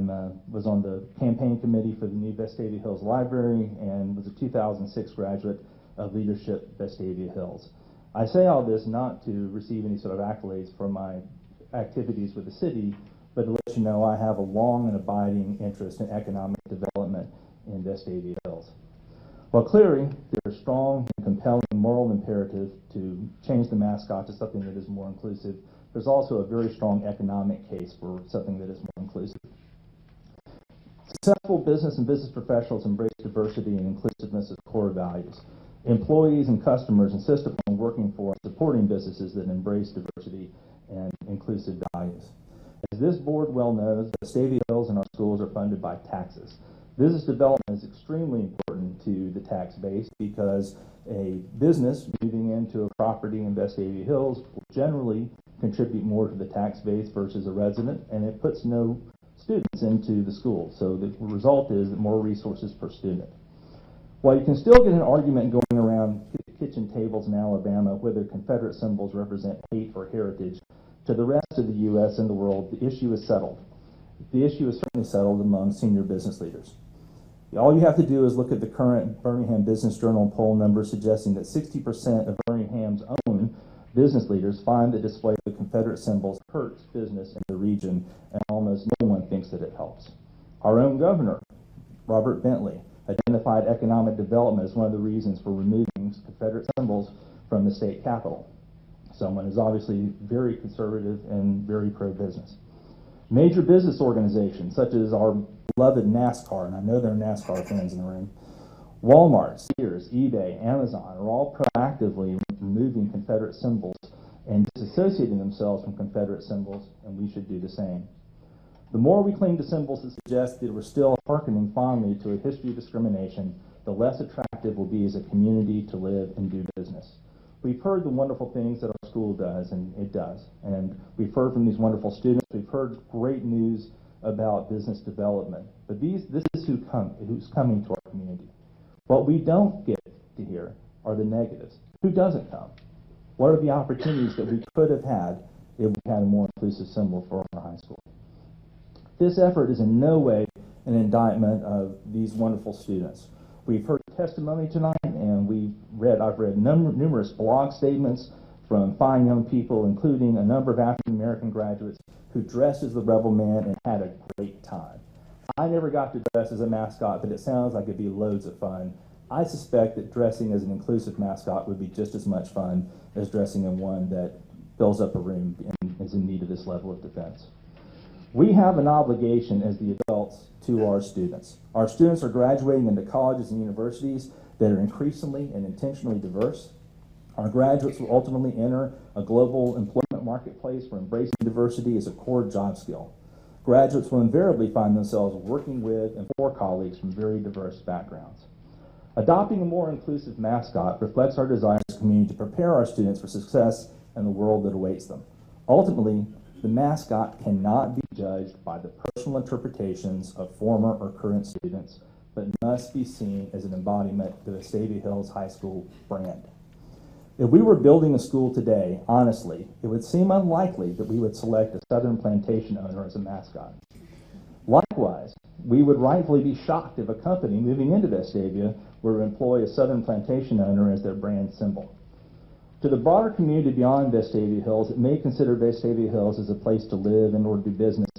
was on the campaign committee for the new Vestavia Hills Library and was a 2006 graduate of Leadership Vestavia Hills. I say all this not to receive any sort of accolades for my activities with the city, but to let you know I have a long and abiding interest in economic development in Vestavia Hills. While clearly there is strong and compelling moral imperative to change the mascot to something that is more inclusive, there's also a very strong economic case for something that is more inclusive. Successful business and business professionals embrace diversity and inclusiveness as core values. Employees and customers insist upon working for and supporting businesses that embrace diversity and inclusive values. As this board well knows, Vestavia Hills and our schools are funded by taxes. Business development is extremely important to the tax base because a business moving into a property in Vestavia Hills will generally contribute more to the tax base versus a resident, and it puts no students into the school. So the result is more resources per student. While you can still get an argument going around kitchen tables in Alabama whether Confederate symbols represent hate or heritage, to the rest of the U.S. and the world, the issue is settled. The issue is certainly settled among senior business leaders. All you have to do is look at the current Birmingham Business Journal poll numbers suggesting that 60% of Birmingham's own business leaders find the display of the Confederate symbols hurts business in the region, and almost no one thinks that it helps. Our own governor, Robert Bentley, identified economic development as one of the reasons for removing Confederate symbols from the state capitol. Someone who's obviously very conservative and very pro-business. Major business organizations, such as our beloved NASCAR, and I know there are NASCAR fans in the room, Walmart, Sears, eBay, Amazon, are all proactively removing Confederate symbols and disassociating themselves from Confederate symbols, and we should do the same. The more we cling to symbols that suggest that we're still hearkening fondly to a history of discrimination, the less attractive we'll be as a community to live and do business. We've heard the wonderful things that our school does, and it does. And we've heard from these wonderful students. We've heard great news about business development. But this is who's coming to our community. What we don't get to hear are the negatives. Who doesn't come? What are the opportunities that we could have had if we had a more inclusive symbol for our high school? This effort is in no way an indictment of these wonderful students. We've heard testimony tonight, and I've read numerous blog statements from fine young people, including a number of African American graduates who dressed as the Rebel Man and had a great time. I never got to dress as a mascot, but it sounds like it'd be loads of fun. I suspect that dressing as an inclusive mascot would be just as much fun as dressing in one that fills up a room and is in need of this level of defense. We have an obligation as the adults to our students. Our students are graduating into colleges and universities that are increasingly and intentionally diverse. Our graduates will ultimately enter a global employment marketplace where embracing diversity is a core job skill. Graduates will invariably find themselves working with and for colleagues from very diverse backgrounds. Adopting a more inclusive mascot reflects our desire as a community to prepare our students for success in the world that awaits them. Ultimately, the mascot cannot be judged by the personal interpretations of former or current students, but must be seen as an embodiment of the Vestavia Hills High School brand. If we were building a school today, honestly, it would seem unlikely that we would select a Southern plantation owner as a mascot. Likewise, we would rightfully be shocked if a company moving into Vestavia were to employ a Southern plantation owner as their brand symbol. To the broader community beyond Vestavia Hills, it may consider Vestavia Hills as a place to live and or do business,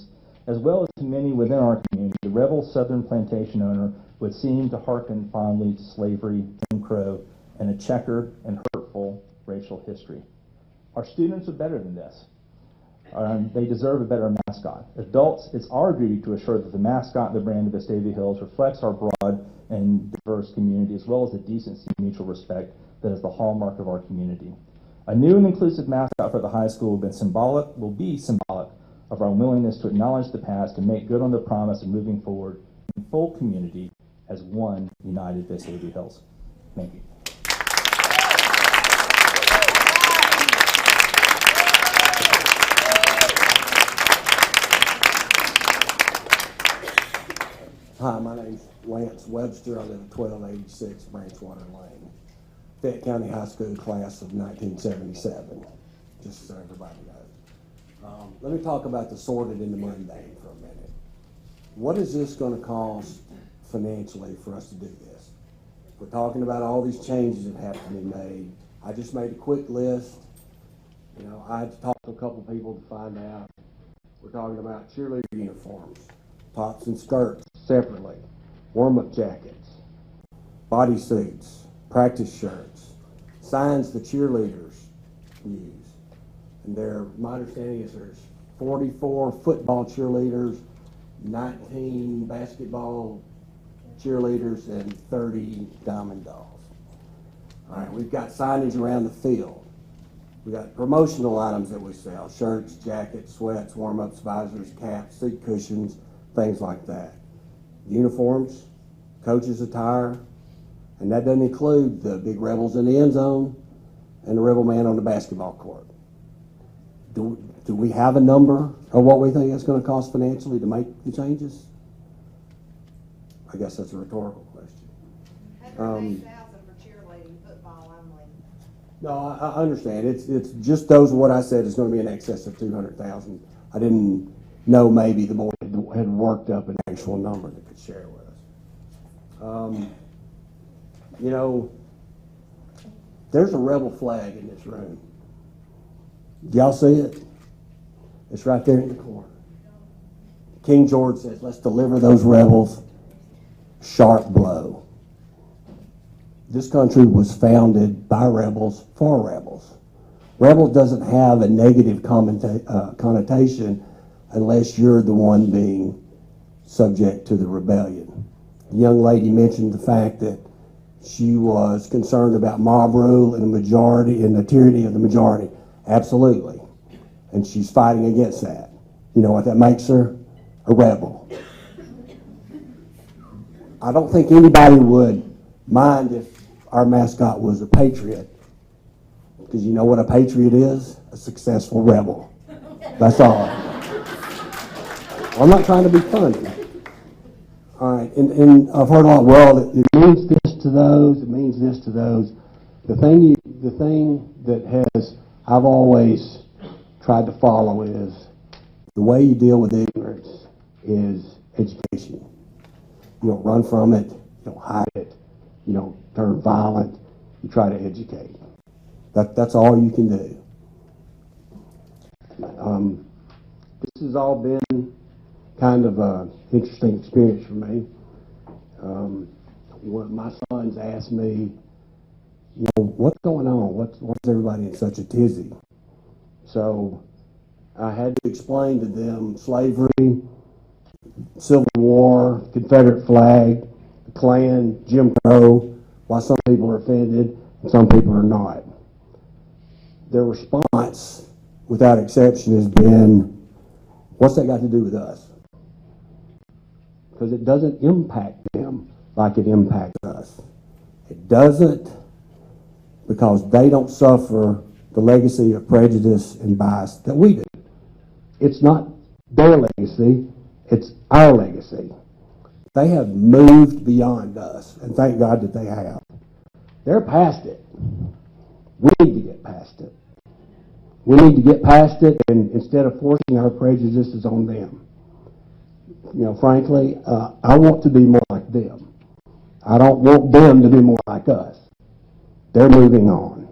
as well as to many within our community. The rebel Southern plantation owner would seem to hearken fondly to slavery, Jim Crow, and a checkered and hurtful racial history. Our students are better than this. They deserve a better mascot. Adults, it's our duty to assure that the mascot and the brand of Vestavia Hills reflects our broad and diverse community, as well as the decency and mutual respect that is the hallmark of our community. A new and inclusive mascot for the high school will be symbolic of our willingness to acknowledge the past and make good on the promise of moving forward in full community as one united Vestavia Hills. Thank you. Hi, my name's Lance Webster. I live at 1286 Branchwater Lane. Fayette County High School class of 1977, just so everybody knows. Let me talk about the sordid and the mundane for a minute. What is this going to cost financially for us to do this? We're talking about all these changes that have to be made. I just made a quick list. You know, I had to talk to a couple people to find out. We're talking about cheerleader uniforms, tops and skirts separately, warm-up jackets, bodysuits, practice shirts, signs the cheerleaders use. And my understanding is there's 44 football cheerleaders, 19 basketball cheerleaders, and 30 diamond dogs. All right, we've got signage around the field. We've got promotional items that we sell, shirts, jackets, sweats, warm-ups, visors, caps, seat cushions, things like that. Uniforms, coaches' attire, and that doesn't include the big rebels in the end zone and the rebel man on the basketball court. Do we have a number of what we think it's going to cost financially to make the changes? I guess that's a rhetorical question. $108,000 for cheerleading, football only. No, I understand. It's just those what I said is going to be in excess of $200,000. I didn't know maybe the board had worked up an actual number that could share with us. You know, there's a rebel flag in this room. Y'all see it? It's right there in the corner. King George says, let's deliver those rebels sharp blow. This country was founded by rebels for rebels. Rebel doesn't have a negative connotation unless you're the one being subject to the rebellion. The young lady mentioned the fact that she was concerned about mob rule and the majority and the tyranny of the majority. Absolutely. And she's fighting against that. You know what that makes her? A rebel. I don't think anybody would mind if our mascot was a patriot. Because you know what a patriot is? A successful rebel. That's all. I'm not trying to be funny. All right, and I've heard a lot, well, it means this to those, it means this to those. The thing that I've always tried to follow is the way you deal with ignorance is education. You don't run from it, you don't hide it, you don't turn violent, you try to educate. That's all you can do. This has all been kind of an interesting experience for me. When my sons asked me, you know, what's going on? What's everybody in such a tizzy? So I had to explain to them slavery, Civil War, Confederate flag, the Klan, Jim Crow, why some people are offended and some people are not. Their response, without exception, has been, what's that got to do with us? Because it doesn't impact them like it impacts us. It doesn't because they don't suffer the legacy of prejudice and bias that we do. It's not their legacy, it's our legacy. They have moved beyond us, and thank God that they have. They're past it. We need to get past it. We need to get past it, and instead of forcing our prejudices on them. You know, frankly, I want to be more like them. I don't want them to be more like us. They're moving on.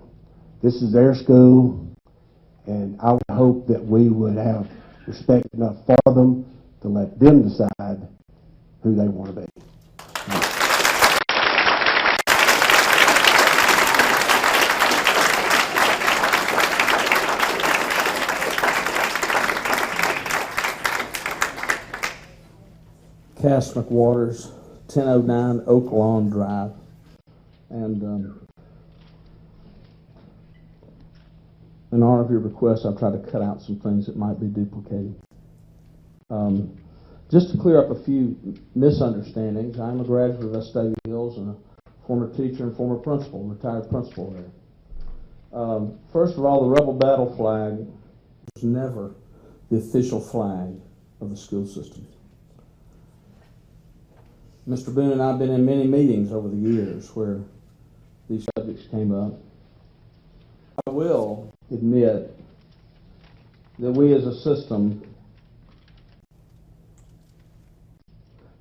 This is their school, and I would hope that we would have respect enough for them to let them decide who they want to be. Cass McWaters, 1009 Oak Lawn Drive. And in honor of your request, I've tried to cut out some things that might be duplicated. Just to clear up a few misunderstandings, I'm a graduate of Vestavia Hills and a former teacher and former principal, retired principal there. First of all, the Rebel Battle flag was never the official flag of the school system. Mr. Boone and I have been in many meetings over the years where these subjects came up. I will admit that we as a system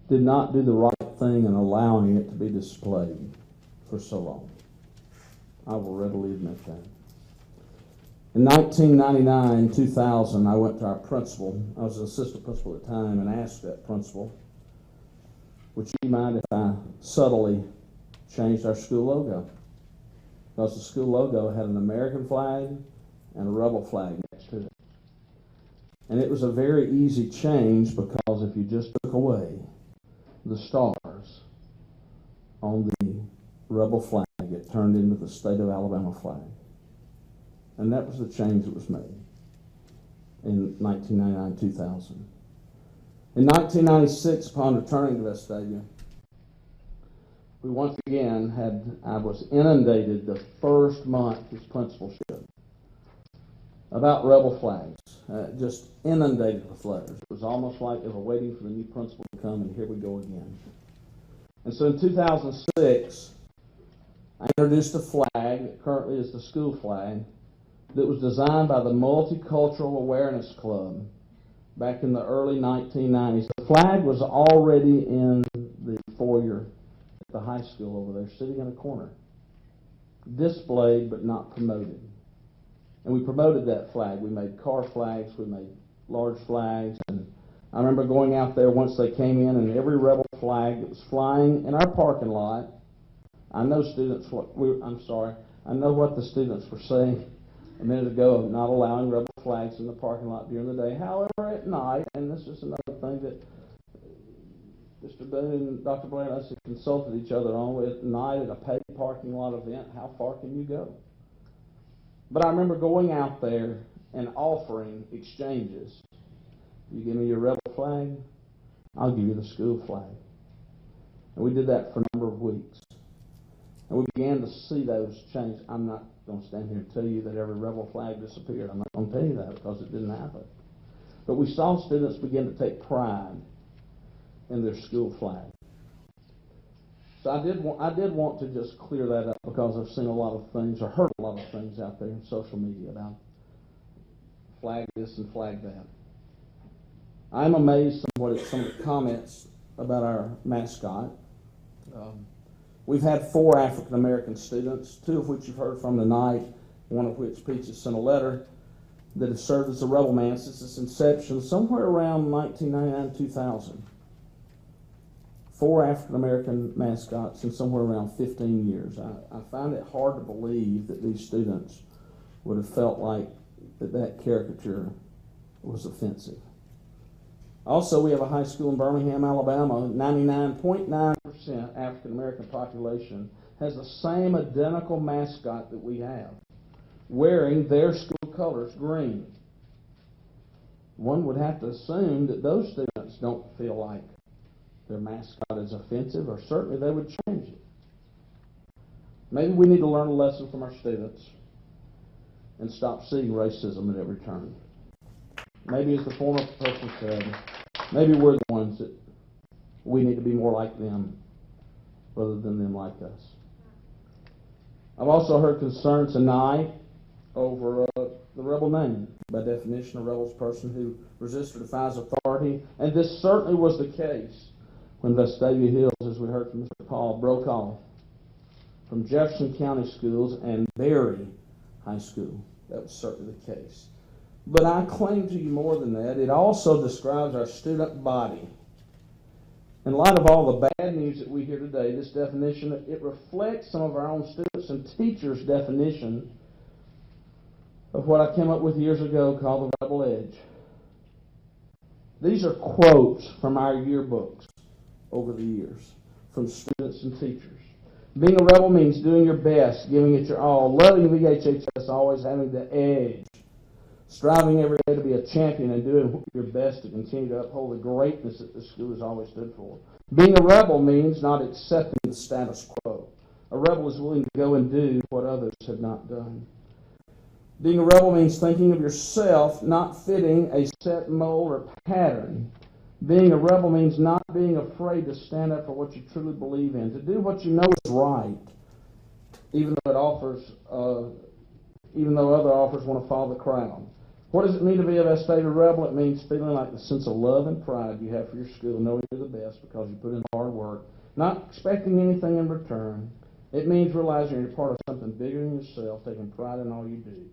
did not do the right thing in allowing it to be displayed for so long. I will readily admit that. In 1999, 2000, I went to our principal. I was an assistant principal at the time, and asked that principal, would you mind if I subtly changed our school logo? Because the school logo had an American flag and a rebel flag next to it. And it was a very easy change, because if you just took away the stars on the rebel flag, it turned into the state of Alabama flag. And that was the change that was made in 1999-2000. In 1996, upon returning to Vestavia, we once again I was inundated the first month as principalship about rebel flags, just inundated with letters. It was almost like they were waiting for the new principal to come, and here we go again. And so in 2006, I introduced a flag that currently is the school flag that was designed by the Multicultural Awareness Club back in the early 1990s. The flag was already in the foyer at the high school over there, sitting in a corner, displayed but not promoted. And we promoted that flag. We made car flags, we made large flags, and I remember going out there once they came in, and every rebel flag that was flying in our parking lot, I know what the students were saying a minute ago of not allowing rebel flags in the parking lot during the day. However, at night, and this is another thing that Mr. Boone and Dr. Blair and us have consulted each other on, at night at a paid parking lot event, how far can you go? But I remember going out there and offering exchanges. You give me your rebel flag, I'll give you the school flag. And we did that for a number of weeks. And we began to see those change. I'm not going to stand here and tell you that every rebel flag disappeared. I'm not going to tell you that, because it didn't happen. But we saw students begin to take pride in their school flag. So I did want to just clear that up, because I've seen a lot of things, or heard a lot of things out there in social media about flag this and flag that. I'm amazed at some of the comments about our mascot. We've had 4 African American students, 2 of which you've heard from tonight, one of which Peaches sent a letter, that have served as the Rebel Man since its inception, somewhere around 1999-2000. 4 African American mascots in somewhere around 15 years. I find it hard to believe that these students would have felt like that caricature was offensive. Also, we have a high school in Birmingham, Alabama. 99.9% African American population has the same identical mascot that we have, wearing their school colors, green. One would have to assume that those students don't feel like their mascot is offensive, or certainly they would change it. Maybe we need to learn a lesson from our students and stop seeing racism at every turn. Maybe, as the former person said, maybe we're the ones that we need to be more like them rather than them like us. I've also heard concern tonight over the rebel name. By definition, a rebel is a person who resists or defies authority, and this certainly was the case when Vestavia Hills, as we heard from Mr. Paul, broke off from Jefferson County Schools and Berry High School. That was certainly the case. But I claim to you more than that. It also describes our student body. In light of all the bad news that we hear today, this definition, it reflects some of our own students and teachers' definition of what I came up with years ago called the Rebel Edge. These are quotes from our yearbooks over the years, from students and teachers. Being a rebel means doing your best, giving it your all, loving VHHS, always having the edge, striving every day to be a champion and doing your best to continue to uphold the greatness that the school has always stood for. Being a rebel means not accepting the status quo. A rebel is willing to go and do what others have not done. Being a rebel means thinking of yourself not fitting a set mold or pattern Being a rebel means not being afraid to stand up for what you truly believe in, to do what you know is right, even though other offers want to follow the crowd. What does it mean to be a Vestavia rebel? It means feeling like the sense of love and pride you have for your school, knowing you're the best because you put in hard work, not expecting anything in return. It means realizing you're part of something bigger than yourself, taking pride in all you do.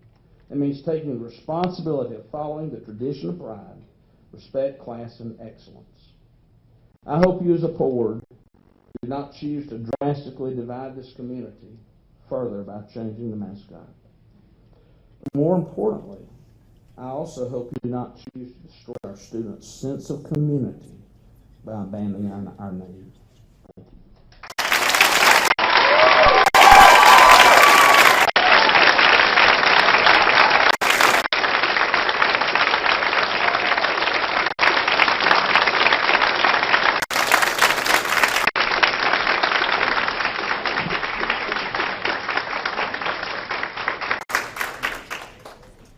It means taking the responsibility of following the tradition of pride, respect, class, and excellence. I hope you as a board do not choose to drastically divide this community further by changing the mascot. More importantly, I also hope you do not choose to destroy our students' sense of community by abandoning our name.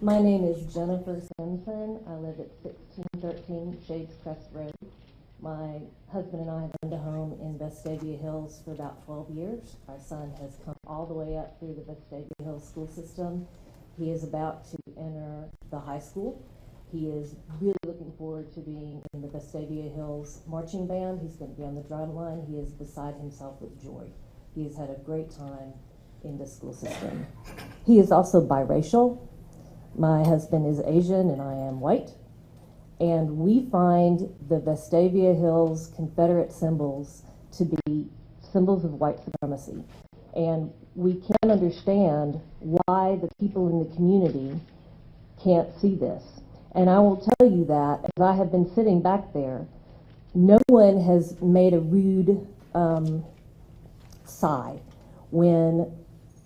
My name is Jennifer Simpson. I live at 1613 Shades Crest Road. My husband and I have owned a home in Vestavia Hills for about 12 years. Our son has come all the way up through the Vestavia Hills school system. He is about to enter the high school. He is really looking forward to being in the Vestavia Hills marching band. He's going to be on the drum line. He is beside himself with joy. He has had a great time in the school system. He is also biracial. My husband is Asian and I am white, and we find the Vestavia Hills Confederate symbols to be symbols of white supremacy, and we can't understand why the people in the community can't see this. And I will tell you that as I have been sitting back there, no one has made a rude sigh when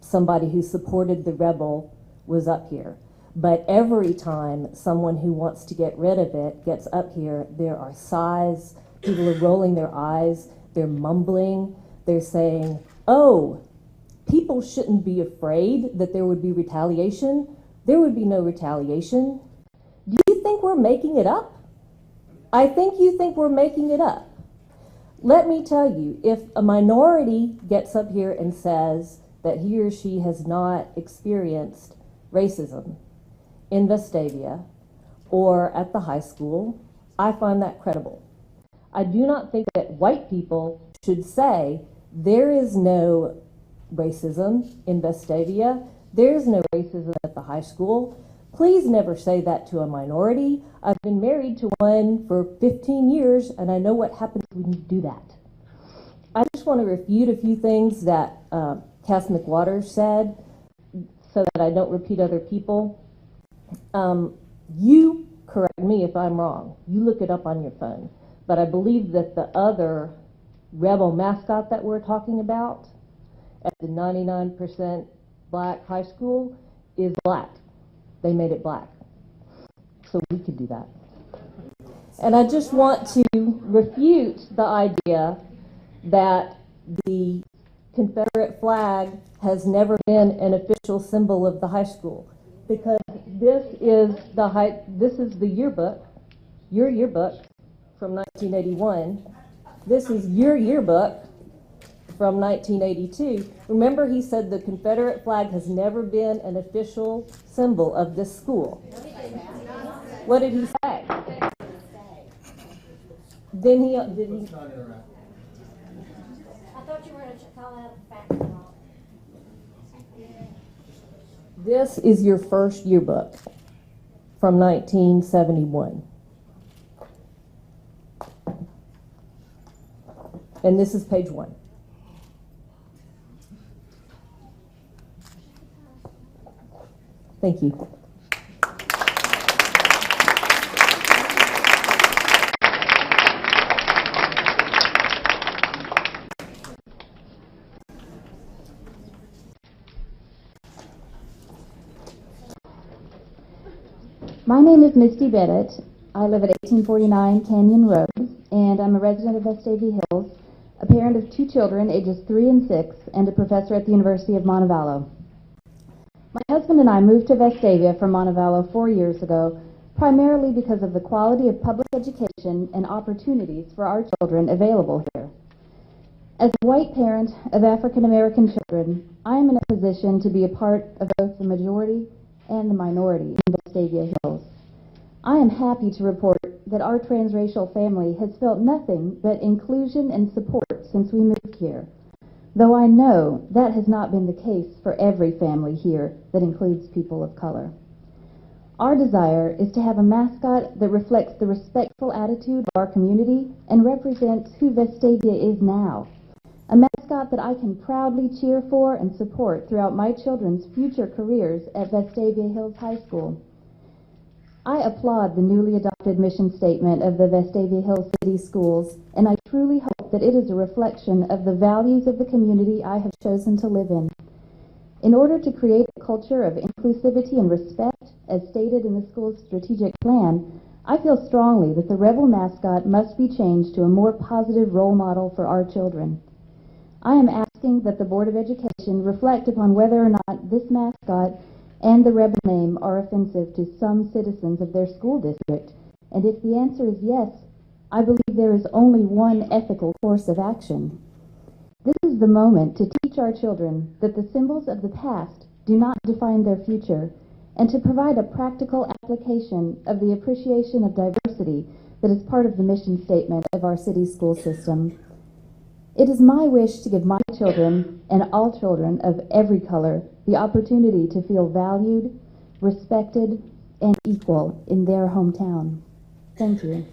somebody who supported the rebel was up here. But every time someone who wants to get rid of it gets up here, there are sighs, people are rolling their eyes, they're mumbling, they're saying, oh, people shouldn't be afraid that there would be retaliation. There would be no retaliation. Do you think we're making it up? I think you think we're making it up. Let me tell you, if a minority gets up here and says that he or she has not experienced racism in Vestavia or at the high school, I find that credible. I do not think that white people should say there is no racism in Vestavia, there is no racism at the high school. Please never say that to a minority. I've been married to one for 15 years and I know what happens when you do that. I just want to refute a few things that Cass McWaters said so that I don't repeat other people. You correct me if I'm wrong. You look it up on your phone. But I believe that the other rebel mascot that we're talking about at the 99% black high school is black. They made it black. So we could do that. And I just want to refute the idea that the Confederate flag has never been an official symbol of the high school, because this is the yearbook, your yearbook from 1981. This is your yearbook from 1982. Remember, he said the Confederate flag has never been an official symbol of this school. What did he say? Then he did he? I thought you were going to call out the fact. This is your first yearbook from 1971. And this is page 1. Thank you. My name is Misty Bennett. I live at 1849 Canyon Road, and I'm a resident of Vestavia Hills, a parent of 2 children, ages 3 and 6, and a professor at the University of Montevallo. My husband and I moved to Vestavia from Montevallo 4 years ago primarily because of the quality of public education and opportunities for our children available here. As a white parent of African American children, I am in a position to be a part of both the majority and the minority in Vestavia Hills. I am happy to report that our transracial family has felt nothing but inclusion and support since we moved here, though I know that has not been the case for every family here that includes people of color. Our desire is to have a mascot that reflects the respectful attitude of our community and represents who Vestavia is now. A mascot that I can proudly cheer for and support throughout my children's future careers at Vestavia Hills High School. I applaud the newly adopted mission statement of the Vestavia Hills City Schools, and I truly hope that it is a reflection of the values of the community I have chosen to live in. In order to create a culture of inclusivity and respect, as stated in the school's strategic plan, I feel strongly that the Rebel mascot must be changed to a more positive role model for our children. I am asking that the Board of Education reflect upon whether or not this mascot and the Rebel name are offensive to some citizens of their school district, and if the answer is yes, I believe there is only one ethical course of action. This is the moment to teach our children that the symbols of the past do not define their future, and to provide a practical application of the appreciation of diversity that is part of the mission statement of our city school system. It is my wish to give my children, and all children of every color, the opportunity to feel valued, respected, and equal in their hometown. Thank you.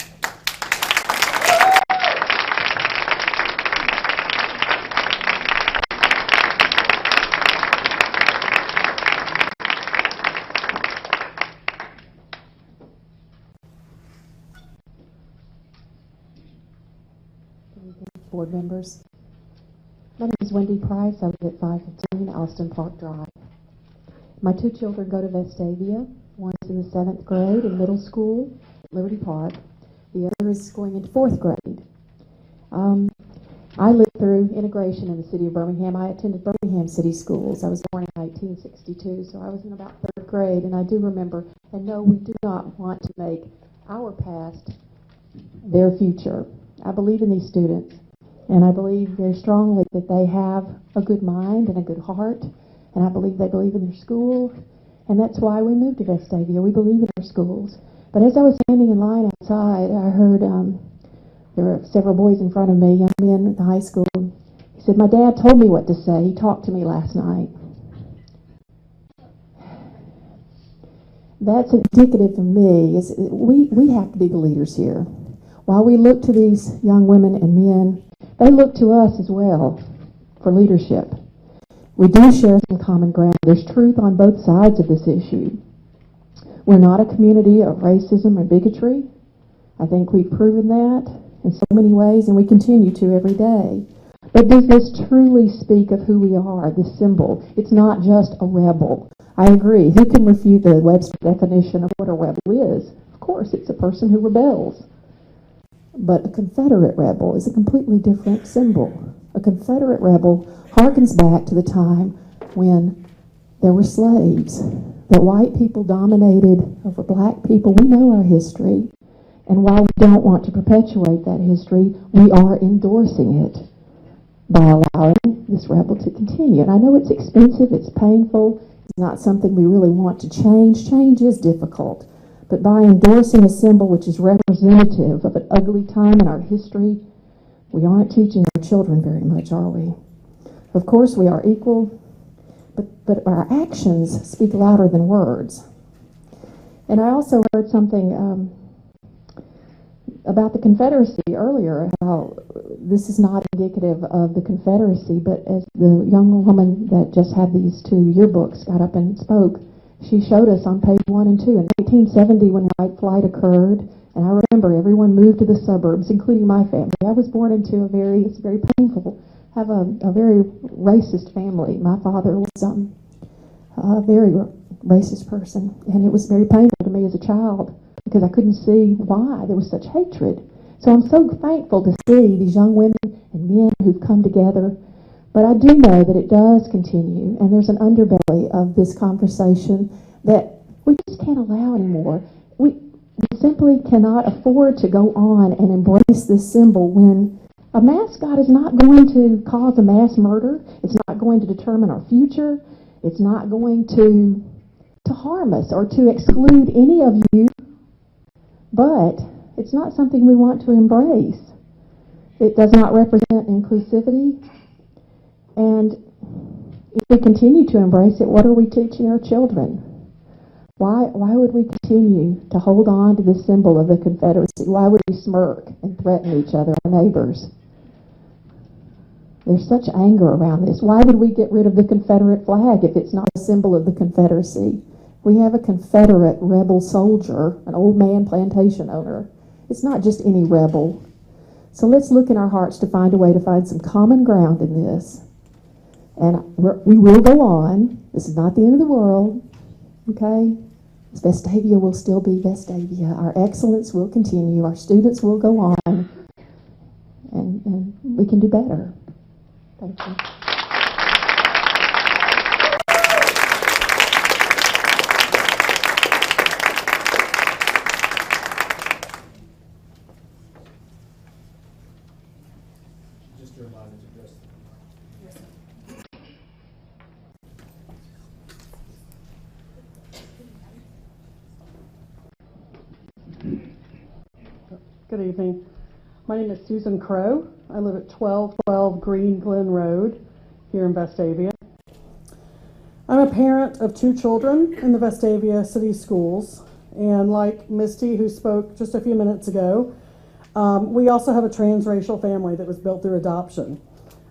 Board members. My name is Wendy Price. I live at 515 Alston Park Drive. My two children go to Vestavia. One's in the 7th grade in middle school at Liberty Park. The other is going into 4th grade. I lived through integration in the city of Birmingham. I attended Birmingham City Schools. I was born in 1962, so I was in about 3rd grade, and I do remember, and no, we do not want to make our past their future. I believe in these students. And I believe very strongly that they have a good mind and a good heart. And I believe they believe in their school. And that's why we moved to Vestavia. We believe in our schools. But as I was standing in line outside, I heard there were several boys in front of me, young men at the high school. He said, "My dad told me what to say. He talked to me last night." That's indicative for me. We have to be the leaders here. While we look to these young women and men, they look to us as well for leadership. We do share some common ground. There's truth on both sides of this issue. We're not a community of racism or bigotry. I think we've proven that in so many ways, and we continue to every day. But does this truly speak of who we are, this symbol? It's not just a rebel. I agree. Who can refute the Webster definition of what a rebel is? Of course, it's a person who rebels. But a Confederate rebel is a completely different symbol. A Confederate rebel harkens back to the time when there were slaves, that white people dominated over black people. We know our history, and while we don't want to perpetuate that history, we are endorsing it by allowing this rebel to continue. And I know it's expensive, it's painful, it's not something we really want to change. Change is difficult. But by endorsing a symbol which is representative of an ugly time in our history, we aren't teaching our children very much, are we? Of course, we are equal, but our actions speak louder than words. And I also heard something about the Confederacy earlier, how this is not indicative of the Confederacy, but as the young woman that just had these two yearbooks got up and spoke, she showed us on page 1 and 2 in 1970 when white flight occurred, and I remember everyone moved to the suburbs, including my family. I was born into it's very painful, have a very racist family. My father was a very racist person, and it was very painful to me as a child because I couldn't see why there was such hatred. So I'm so thankful to see these young women and men who've come together. But I do know that it does continue, and there's an underbelly of this conversation that we just can't allow anymore. We simply cannot afford to go on and embrace this symbol when a mascot is not going to cause a mass murder. It's not going to determine our future. It's not going to harm us or to exclude any of you. But it's not something we want to embrace. It does not represent inclusivity. And if we continue to embrace it, what are we teaching our children? Why would we continue to hold on to this symbol of the Confederacy? Why would we smirk and threaten each other, our neighbors? There's such anger around this. Why would we get rid of the Confederate flag if it's not a symbol of the Confederacy? We have a Confederate rebel soldier, an old man plantation owner. It's not just any rebel. So let's look in our hearts to find a way to find some common ground in this. And we will go on. This is not the end of the world. Okay? Vestavia will still be Vestavia. Our excellence will continue. Our students will go on. And we can do better. Thank you. Just a reminder to address Good evening. My name is Susan Crow. I live at 1212 Green Glen Road here in Vestavia. I'm a parent of 2 children in the Vestavia City Schools, and like Misty, who spoke just a few minutes ago, we also have a transracial family that was built through adoption.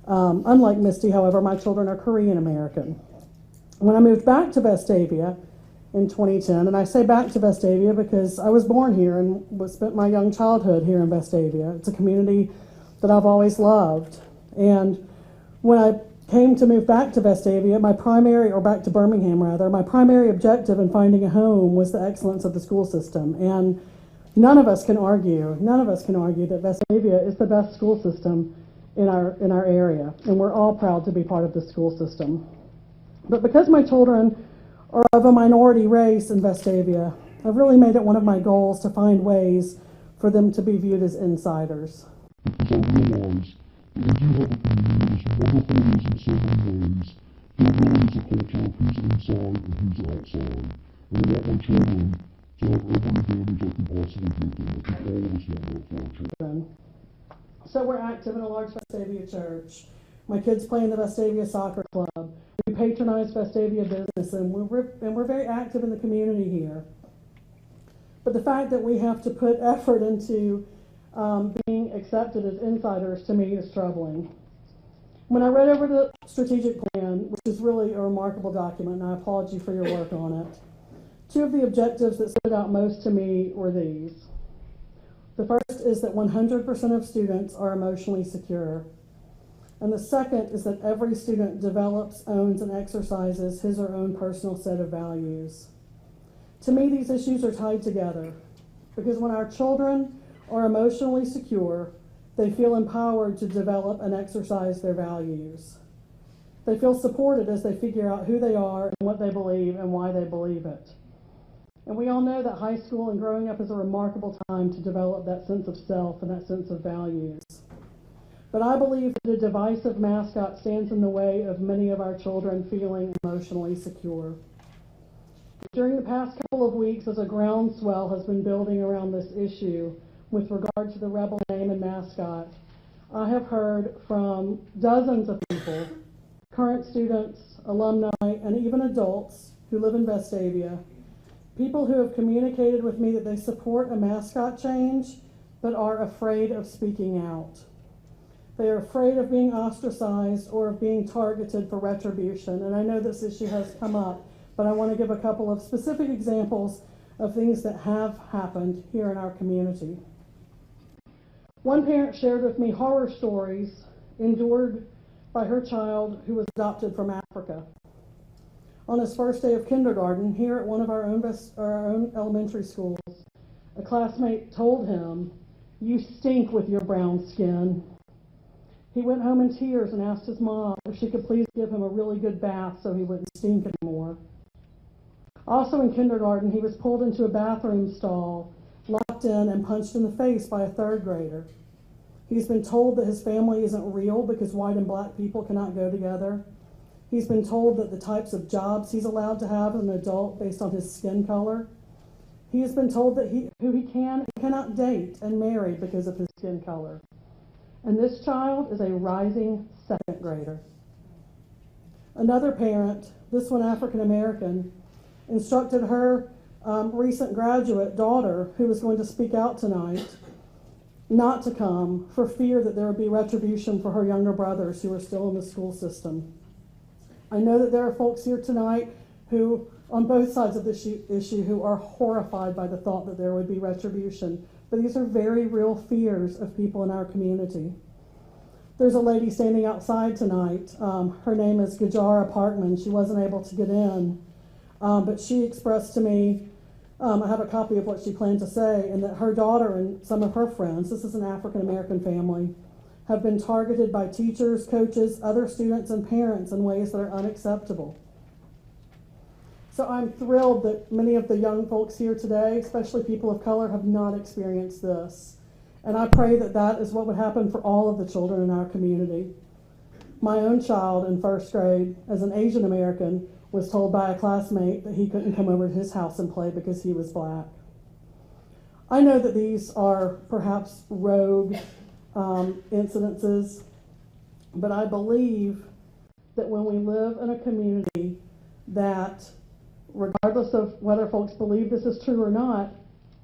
Unlike Misty, however, my children are Korean American. When I moved back to Vestavia in 2010, and I say back to Vestavia because I was born here and spent my young childhood here in Vestavia. It's a community that I've always loved. And when I came to move back to Vestavia, back to Birmingham rather, my primary objective in finding a home was the excellence of the school system. And none of us can argue that Vestavia is the best school system in our area. And we're all proud to be part of the school system. But because my children are of a minority race in Vestavia, I've really made it one of my goals to find ways for them to be viewed as insiders. Because I realize that we do have a community, as wonderful it is in so many ways, there really is a culture of who's inside and who's outside. And I want my children to have every advantage I can possibly give them. I think all of us want that for our children. So we're active in a large Vestavia church. My kids play in the Vestavia Soccer Club. We patronize Vestavia business, and we're very active in the community here. But the fact that we have to put effort into being accepted as insiders, to me, is troubling. When I read over the strategic plan, which is really a remarkable document, and I applaud you for your work on it, 2 of the objectives that stood out most to me were these. The first is that 100% of students are emotionally secure. And the second is that every student develops, owns, and exercises his or her own personal set of values. To me, these issues are tied together because when our children are emotionally secure, they feel empowered to develop and exercise their values. They feel supported as they figure out who they are and what they believe and why they believe it. And we all know that high school and growing up is a remarkable time to develop that sense of self and that sense of values. But I believe that a divisive mascot stands in the way of many of our children feeling emotionally secure. During the past couple of weeks, as a groundswell has been building around this issue with regard to the rebel name and mascot, I have heard from dozens of people, current students, alumni, and even adults who live in Vestavia, people who have communicated with me that they support a mascot change but are afraid of speaking out. They are afraid of being ostracized or of being targeted for retribution. And I know this issue has come up, but I want to give a couple of specific examples of things that have happened here in our community. One parent shared with me horror stories endured by her child who was adopted from Africa. On his first day of kindergarten, here at one of our own elementary schools, a classmate told him, "You stink with your brown skin." He went home in tears and asked his mom if she could please give him a really good bath so he wouldn't stink anymore. Also in kindergarten, he was pulled into a bathroom stall locked in and punched in the face by a third grader. He's been told that his family isn't real because white and black people cannot go together. He's been told that the types of jobs he's allowed to have as an adult based on his skin color. He has been told that who he can and cannot date and marry because of his skin color. And this child is a rising second grader. Another parent, this one African American, instructed her recent graduate daughter, who was going to speak out tonight, not to come for fear that there would be retribution for her younger brothers who are still in the school system. I know that there are folks here tonight who, on both sides of this issue, who are horrified by the thought that there would be retribution, but these are very real fears of people in our community. There's a lady standing outside tonight. Her name is Gajara Parkman. She wasn't able to get in, but she expressed to me, I have a copy of what she planned to say, and that her daughter and some of her friends, this is an African American family, have been targeted by teachers, coaches, other students, and parents in ways that are unacceptable. So I'm thrilled that many of the young folks here today, especially people of color, have not experienced this. And I pray that that is what would happen for all of the children in our community. My own child in first grade, as an Asian American, was told by a classmate that he couldn't come over to his house and play because he was black. I know that these are perhaps rogue incidences, but I believe that when we live in a community that, regardless of whether folks believe this is true or not,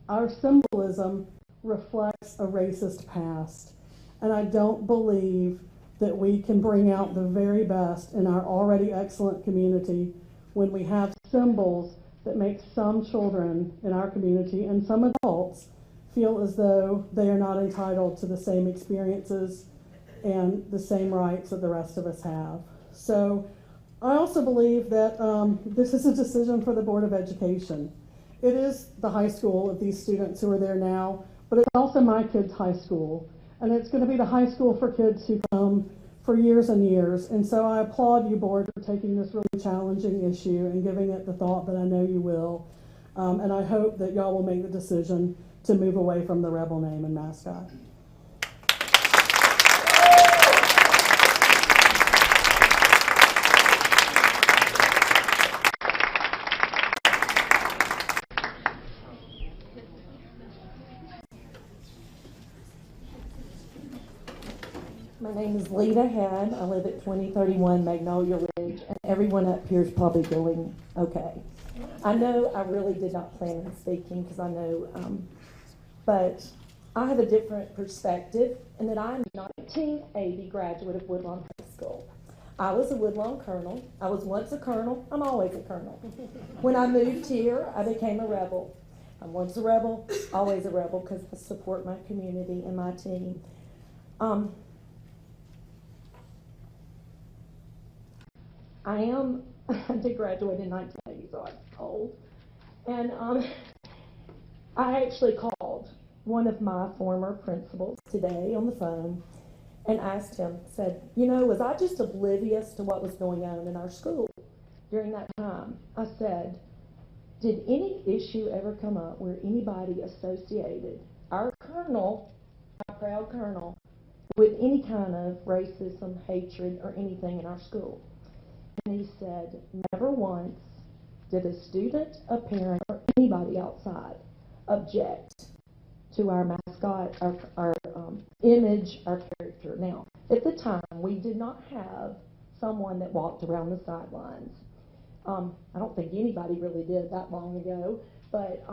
our symbolism reflects a racist past. And I don't believe that we can bring out the very best in our already excellent community when we have symbols that make some children in our community and some adults feel as though they are not entitled to the same experiences and the same rights that the rest of us have. So I also believe that this is a decision for the Board of Education. It is the high school of these students who are there now, but it's also my kids' high school. And it's going to be the high school for kids who come for years and years. And so I applaud you, Board, for taking this really challenging issue and giving it the thought that I know you will. And I hope that y'all will make the decision to move away from the rebel name and mascot. My name is Lita Head. I live at 2031 Magnolia Ridge, and everyone up here is probably going okay. I know I really did not plan on speaking because I know, but I have a different perspective in that I'm a 1980 graduate of Woodlawn High School. I was a Woodlawn colonel. I was once a colonel. I'm always a colonel. When I moved here, I became a rebel. I'm once a rebel, always a rebel because I support my community and my team. I did graduate in 1980, so I'm old. And I actually called one of my former principals today on the phone and asked him, said, you know, was I just oblivious to what was going on in our school during that time? I said, did any issue ever come up where anybody associated our colonel, our proud colonel, with any kind of racism, hatred, or anything in our school? And he said, never once did a student, a parent, or anybody outside object to our mascot, our image, our character. Now, at the time, we did not have someone that walked around the sidelines. I don't think anybody really did that long ago, but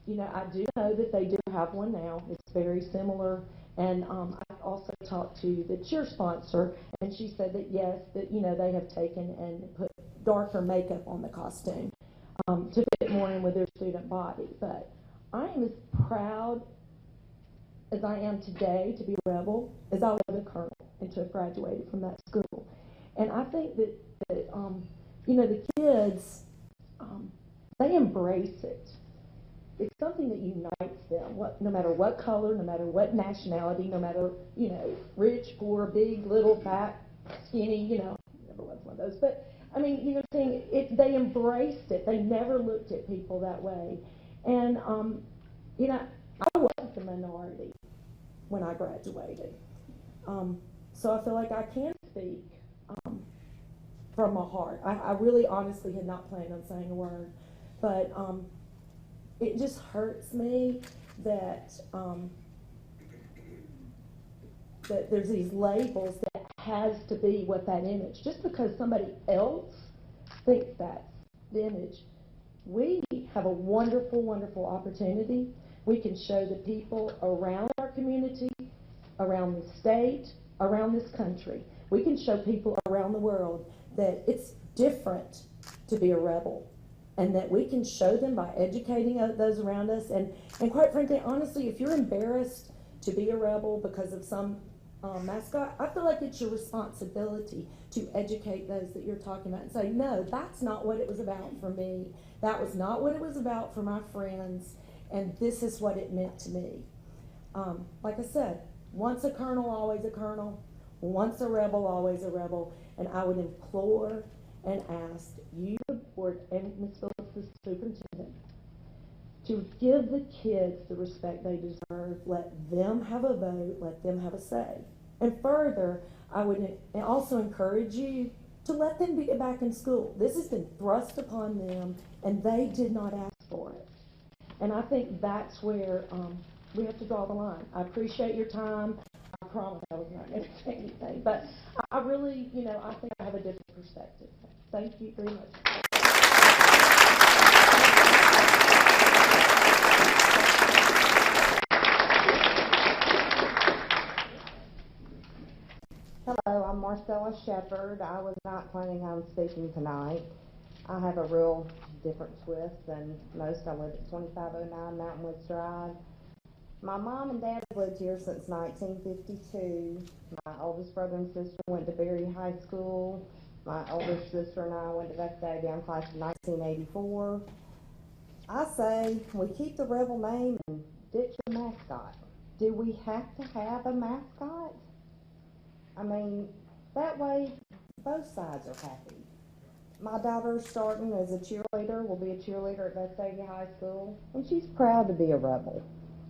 you know, I do know that they do have one now. It's very similar. And I also talked to the cheer sponsor, and she said that yes, that you know they have taken and put darker makeup on the costume to fit more in with their student body. But I am as proud as I am today to be a rebel as I was a colonel and to have graduated from that school. And I think that you know the kids they embrace it. It's something that unites them, no matter what color, no matter what nationality, no matter, you know, rich, poor, big, little, fat, skinny, you know, never was one of those. But, I mean, you know, they embraced it. They never looked at people that way. And, you know, I was the minority when I graduated. So I feel like I can speak from my heart. I really honestly had not planned on saying a word, but it just hurts me that that there's these labels that has to be what that image, just because somebody else thinks that's the image. We have a wonderful, wonderful opportunity. We can show the people around our community, around the state, around this country. We can show people around the world that it's different to be a rebel, and that we can show them by educating those around us. And quite frankly, honestly, if you're embarrassed to be a rebel because of some mascot, I feel like it's your responsibility to educate those that you're talking about and say, no, that's not what it was about for me. That was not what it was about for my friends, and this is what it meant to me. Like I said, once a colonel, always a colonel. Once a rebel, always a rebel. And I would implore and ask you, the board, and Ms. Phillips, the superintendent, to give the kids the respect they deserve. Let them have a vote. Let them have a say. And further, I would also encourage you to let them get back in school. This has been thrust upon them, and they did not ask for it. And I think that's where we have to draw the line. I appreciate your time. I promise I was not going to say anything, but I really, I think I have a different perspective. Thank you very much. Hello, I'm Marcella Shepherd. I was not planning on speaking tonight. I have a real different twist than most. I live at 2509 Mountain Woods Drive. My mom and dad have lived here since 1952. My oldest brother and sister went to Berry High School. My older sister and I went to Vestavia. I'm class of 1984. I say we keep the rebel name and ditch the mascot. Do we have to have a mascot? I mean, that way both sides are happy. My daughter's starting as a cheerleader, will be a cheerleader at Vestavia High School, and she's proud to be a rebel.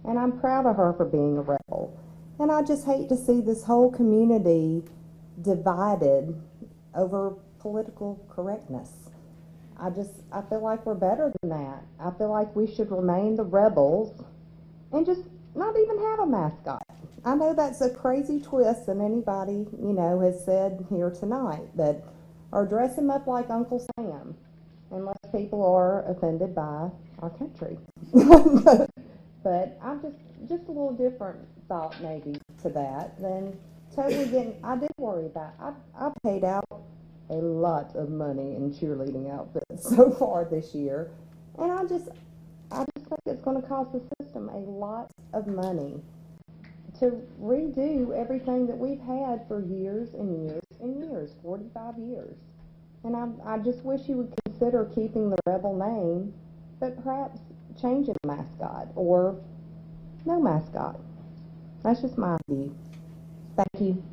And I'm proud of her for being a rebel. And I just hate to see this whole community divided over political correctness. I feel like we're better than that. I feel like we should remain the rebels and just not even have a mascot. I know that's a crazy twist than anybody, has said here tonight, but or dress him up like Uncle Sam, unless people are offended by our country. But I'm just a little different thought maybe to that than totally getting. I did worry about. I paid out a lot of money in cheerleading outfits so far this year, and I just think it's going to cost the system a lot of money to redo everything that we've had for years and years and years, 45 years. And I just wish you would consider keeping the rebel name, but perhaps changing the mascot or no mascot. That's just my view. Thank you.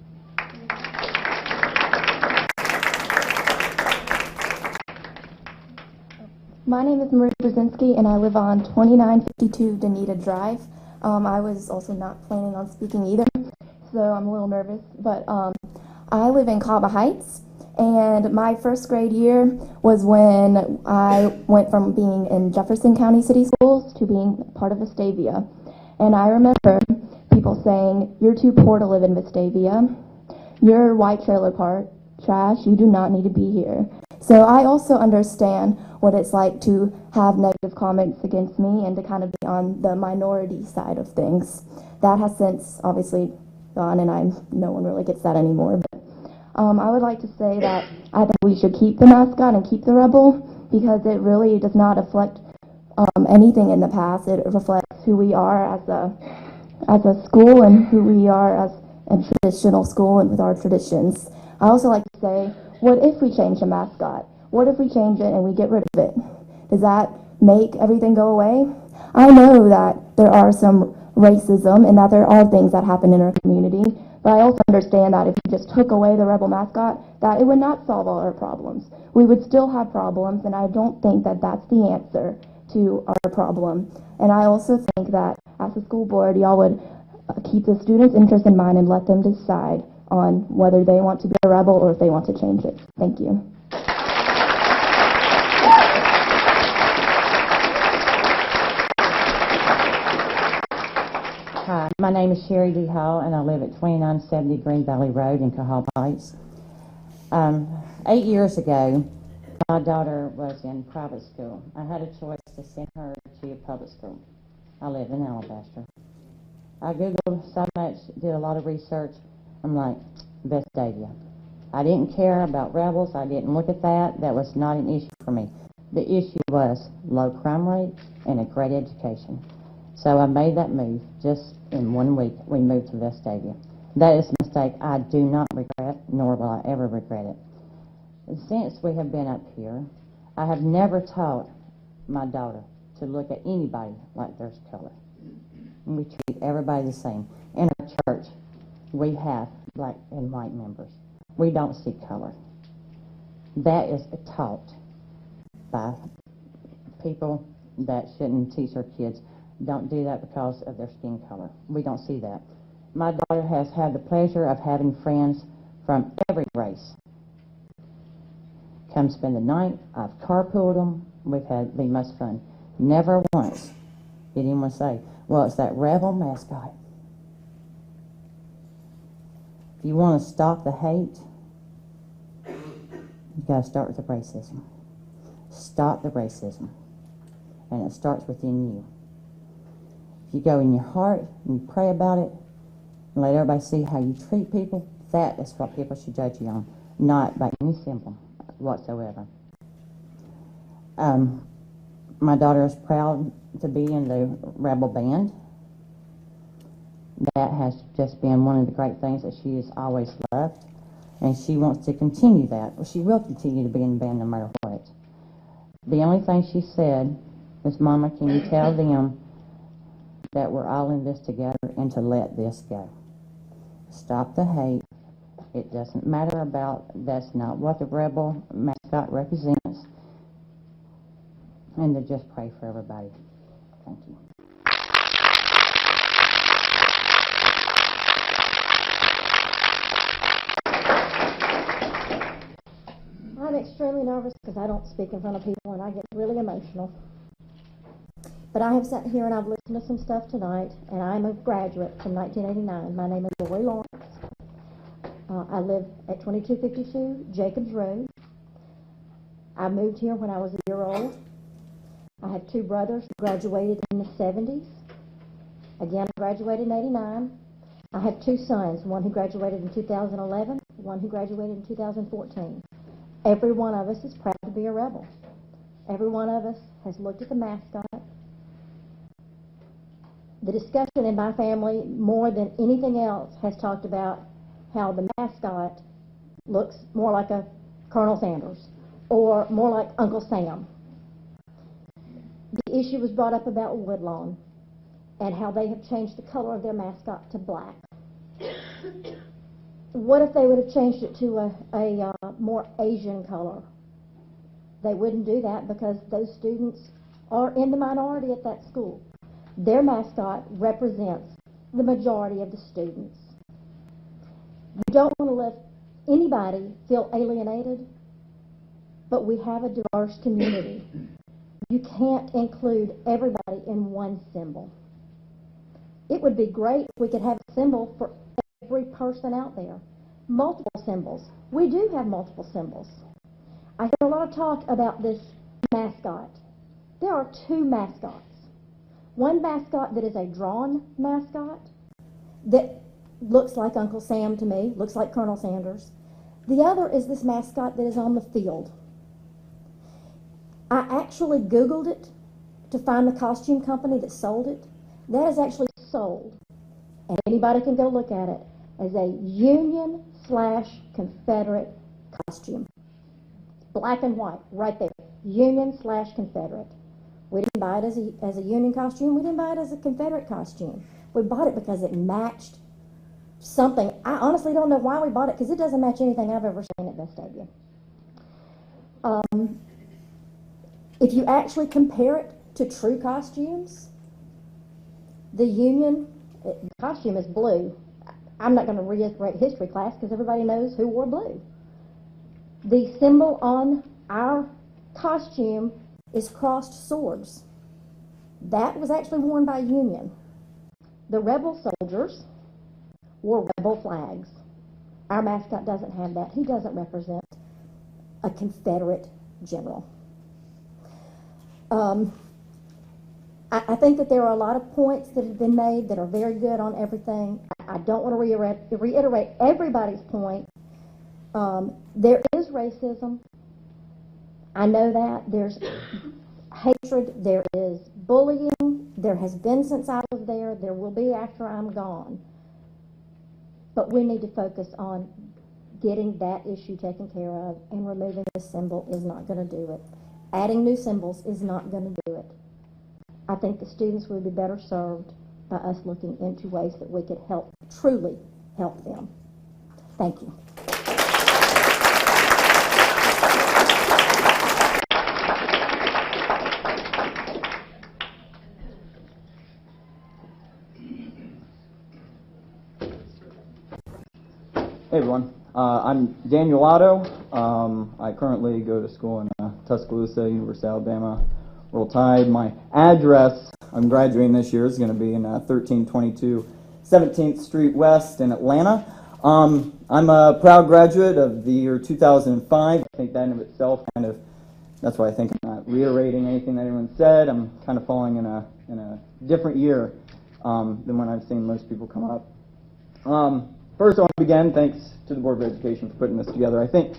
My name is Marie Brzezinski, and I live on 2952 Danita Drive. I was also not planning on speaking either, so I'm a little nervous. But I live in Cava Heights, and my first grade year was when I went from being in Jefferson County City Schools to being part of Vestavia. And I remember people saying, "You're too poor to live in Vestavia. You're white trailer park trash. You do not need to be here." So I also understand what it's like to have negative comments against me and to kind of be on the minority side of things. That has since obviously gone, and no one really gets that anymore. But I would like to say that I think we should keep the mascot and keep the rebel, because it really does not reflect anything in the past. It reflects who we are as a school and who we are as a traditional school and with our traditions. I also like to say, what if we change the mascot? What if we change it and we get rid of it? Does that make everything go away? I know that there are some racism and that there are things that happen in our community, but I also understand that if we just took away the rebel mascot, that it would not solve all our problems. We would still have problems, and I don't think that that's the answer to our problem. And I also think that as a school board, y'all would keep the students' interest in mind and let them decide on whether they want to be a rebel or if they want to change it. Thank you. Hi, my name is Sherry D. Hall, and I live at 2970 Green Valley Road in Cahaba Heights. 8 years ago, my daughter was in private school. I had a choice to send her to a public school. I live in Alabaster. I Googled so much, did a lot of research. I'm like, Vestavia. I didn't care about rebels. I didn't look at that. That was not an issue for me. The issue was low crime rate and a great education. So I made that move. Just in 1 week, we moved to Vestavia. That is a mistake I do not regret, nor will I ever regret it. Since we have been up here, I have never taught my daughter to look at anybody like there's color. And we treat everybody the same. In our church, we have black and white members. We don't see color. That is taught by people that shouldn't teach our kids. Don't do that because of their skin color. We don't see that. My daughter has had the pleasure of having friends from every race come spend the night. I've carpooled them. We've had the most fun. Never once did anyone say, well, it's that rebel mascot. If you want to stop the hate, you got to start with the racism. Stop the racism. And it starts within you. If you go in your heart and you pray about it and let everybody see how you treat people, that is what people should judge you on, not by any symbol whatsoever. My daughter is proud to be in the Rebel Band. That has just been one of the great things that she has always loved, and she wants to continue that. She will continue to be in the band no matter what. The only thing she said is, Mama, can you tell them that we're all in this together and to let this go. Stop the hate. It doesn't matter about, that's not what the rebel mascot represents. And to just pray for everybody. Thank you. I'm extremely nervous because I don't speak in front of people and I get really emotional. But I have sat here and I've listened to some stuff tonight, and I'm a graduate from 1989. My name is Roy Lawrence. I live at 2252 Jacobs Road. I moved here when I was a year old. I have two brothers who graduated in the 70s. Again, I graduated in 89. I have two sons, one who graduated in 2011, one who graduated in 2014. Every one of us is proud to be a rebel. Every one of us has looked at the mascot. The discussion in my family, more than anything else, has talked about how the mascot looks more like a Colonel Sanders or more like Uncle Sam. The issue was brought up about Woodlawn and how they have changed the color of their mascot to black. What if they would have changed it to a more Asian color? They wouldn't do that because those students are in the minority at that school. Their mascot represents the majority of the students. You don't want to let anybody feel alienated, but we have a diverse community. You can't include everybody in one symbol. It would be great if we could have a symbol for every person out there. Multiple symbols. We do have multiple symbols. I hear a lot of talk about this mascot. There are two mascots. One mascot that is a drawn mascot that looks like Uncle Sam to me, looks like Colonel Sanders. The other is this mascot that is on the field. I actually Googled it to find the costume company that sold it. That is actually sold, and anybody can go look at it, as a Union/Confederate costume. Black and white, right there. Union/Confederate. We didn't buy it as a Union costume. We didn't buy it as a Confederate costume. We bought it because it matched something. I honestly don't know why we bought it, because it doesn't match anything I've ever seen at Vestavia. If you actually compare it to true costumes. The Union costume is blue. I'm not going to reiterate history class because everybody knows who wore blue. The symbol on our costume is crossed swords. That was actually worn by Union. The rebel soldiers wore rebel flags. Our mascot doesn't have that. He doesn't represent a Confederate general. I think that there are a lot of points that have been made that are very good on everything. I don't want to reiterate everybody's point. There is racism. I know that. There's hatred. There is bullying. There has been since I was there. There will be after I'm gone. But we need to focus on getting that issue taken care of, and removing this symbol is not going to do it. Adding new symbols is not going to do it. I think the students would be better served by us looking into ways that we could help, truly help them. Thank you. Hey everyone, I'm Daniel Otto. I currently go to school in Tuscaloosa, University of Alabama, Roll Tide. My address, I'm graduating this year, is going to be in 1322 17th Street West in Atlanta. I'm a proud graduate of the year 2005. I think that in of itself that's why I think I'm not reiterating anything that anyone said. I'm kind of falling in a different year than when I've seen most people come up. First, I want to begin, thanks to the Board of Education for putting this together. I think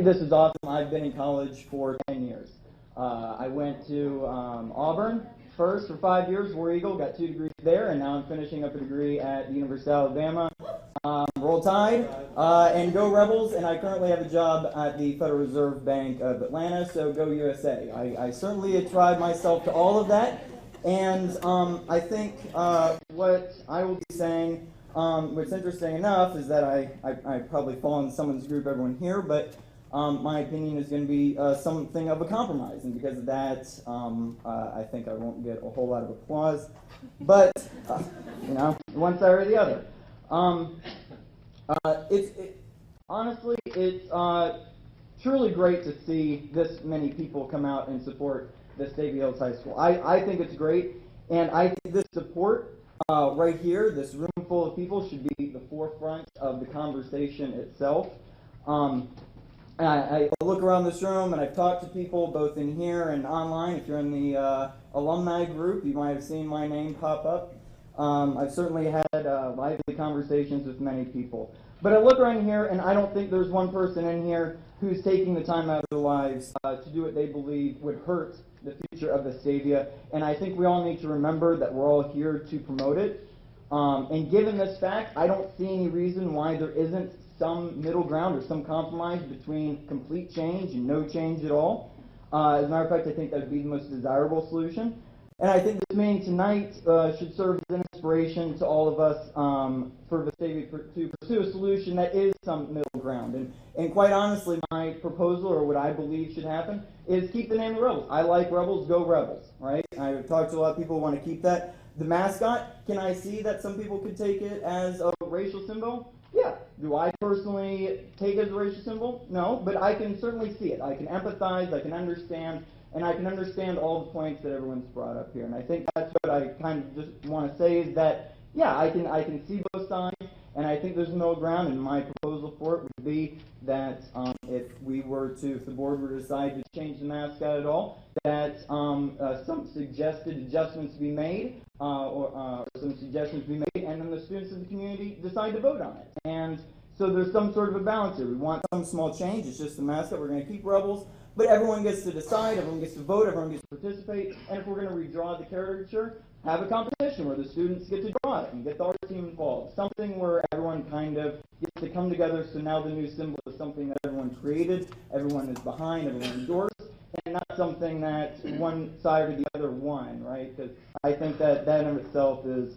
this is awesome. I've been in college for 10 years. I went to Auburn first for 5 years, War Eagle, got 2 degrees there, and now I'm finishing up a degree at the University of Alabama. Roll Tide, and go Rebels, and I currently have a job at the Federal Reserve Bank of Atlanta, so go USA. I certainly attribute myself to all of that, and I think what I will be saying, what's interesting enough is that I probably fall in someone's group, everyone here, but my opinion is going to be something of a compromise, and because of that, I think I won't get a whole lot of applause, but, one side or the other. Honestly, it's truly great to see this many people come out and support Vestavia Hills High School. I think it's great, and I think this support right here, this room full of people, should be the forefront of the conversation itself. I look around this room and I've talked to people both in here and online. If you're in the alumni group, you might have seen my name pop up. I've certainly had lively conversations with many people. But I look around here and I don't think there's one person in here who's taking the time out of their lives to do what they believe would hurt the future of Vestavia. And I think we all need to remember that we're all here to promote it. And given this fact, I don't see any reason why there isn't some middle ground or some compromise between complete change and no change at all. As a matter of fact, I think that would be the most desirable solution. And I think this meeting tonight should serve as an inspiration to all of us for Vestavia to pursue a solution that is some middle ground. And quite honestly, my proposal, or what I believe should happen, is keep the name of Rebels. I like Rebels, go Rebels, right? I've talked to a lot of people who want to keep that. The mascot, can I see that some people could take it as a racial symbol? Yeah. Do I personally take it as a racial symbol? No, but I can certainly see it. I can empathize, I can understand, and I can understand all the points that everyone's brought up here. And I think that's what I kind of just want to say is that, yeah, I can see both sides, and I think there's a middle ground, and my proposal for it would be that if the board were to decide to change the mascot at all, that some suggested adjustments be made, or some suggestions be made, and then the students of the community decide to vote on it. And so there's some sort of a balance here. We want some small change. It's just the mascot. We're going to keep Rebels, but everyone gets to decide, everyone gets to vote, everyone gets to participate, and if we're going to redraw the caricature, have a competition where the students get to draw it and get the art team involved. Something where everyone kind of gets to come together, so now the new symbol is something that everyone created, everyone is behind, everyone endorsed, and not something that one side or the other won, right? Because I think that in of itself is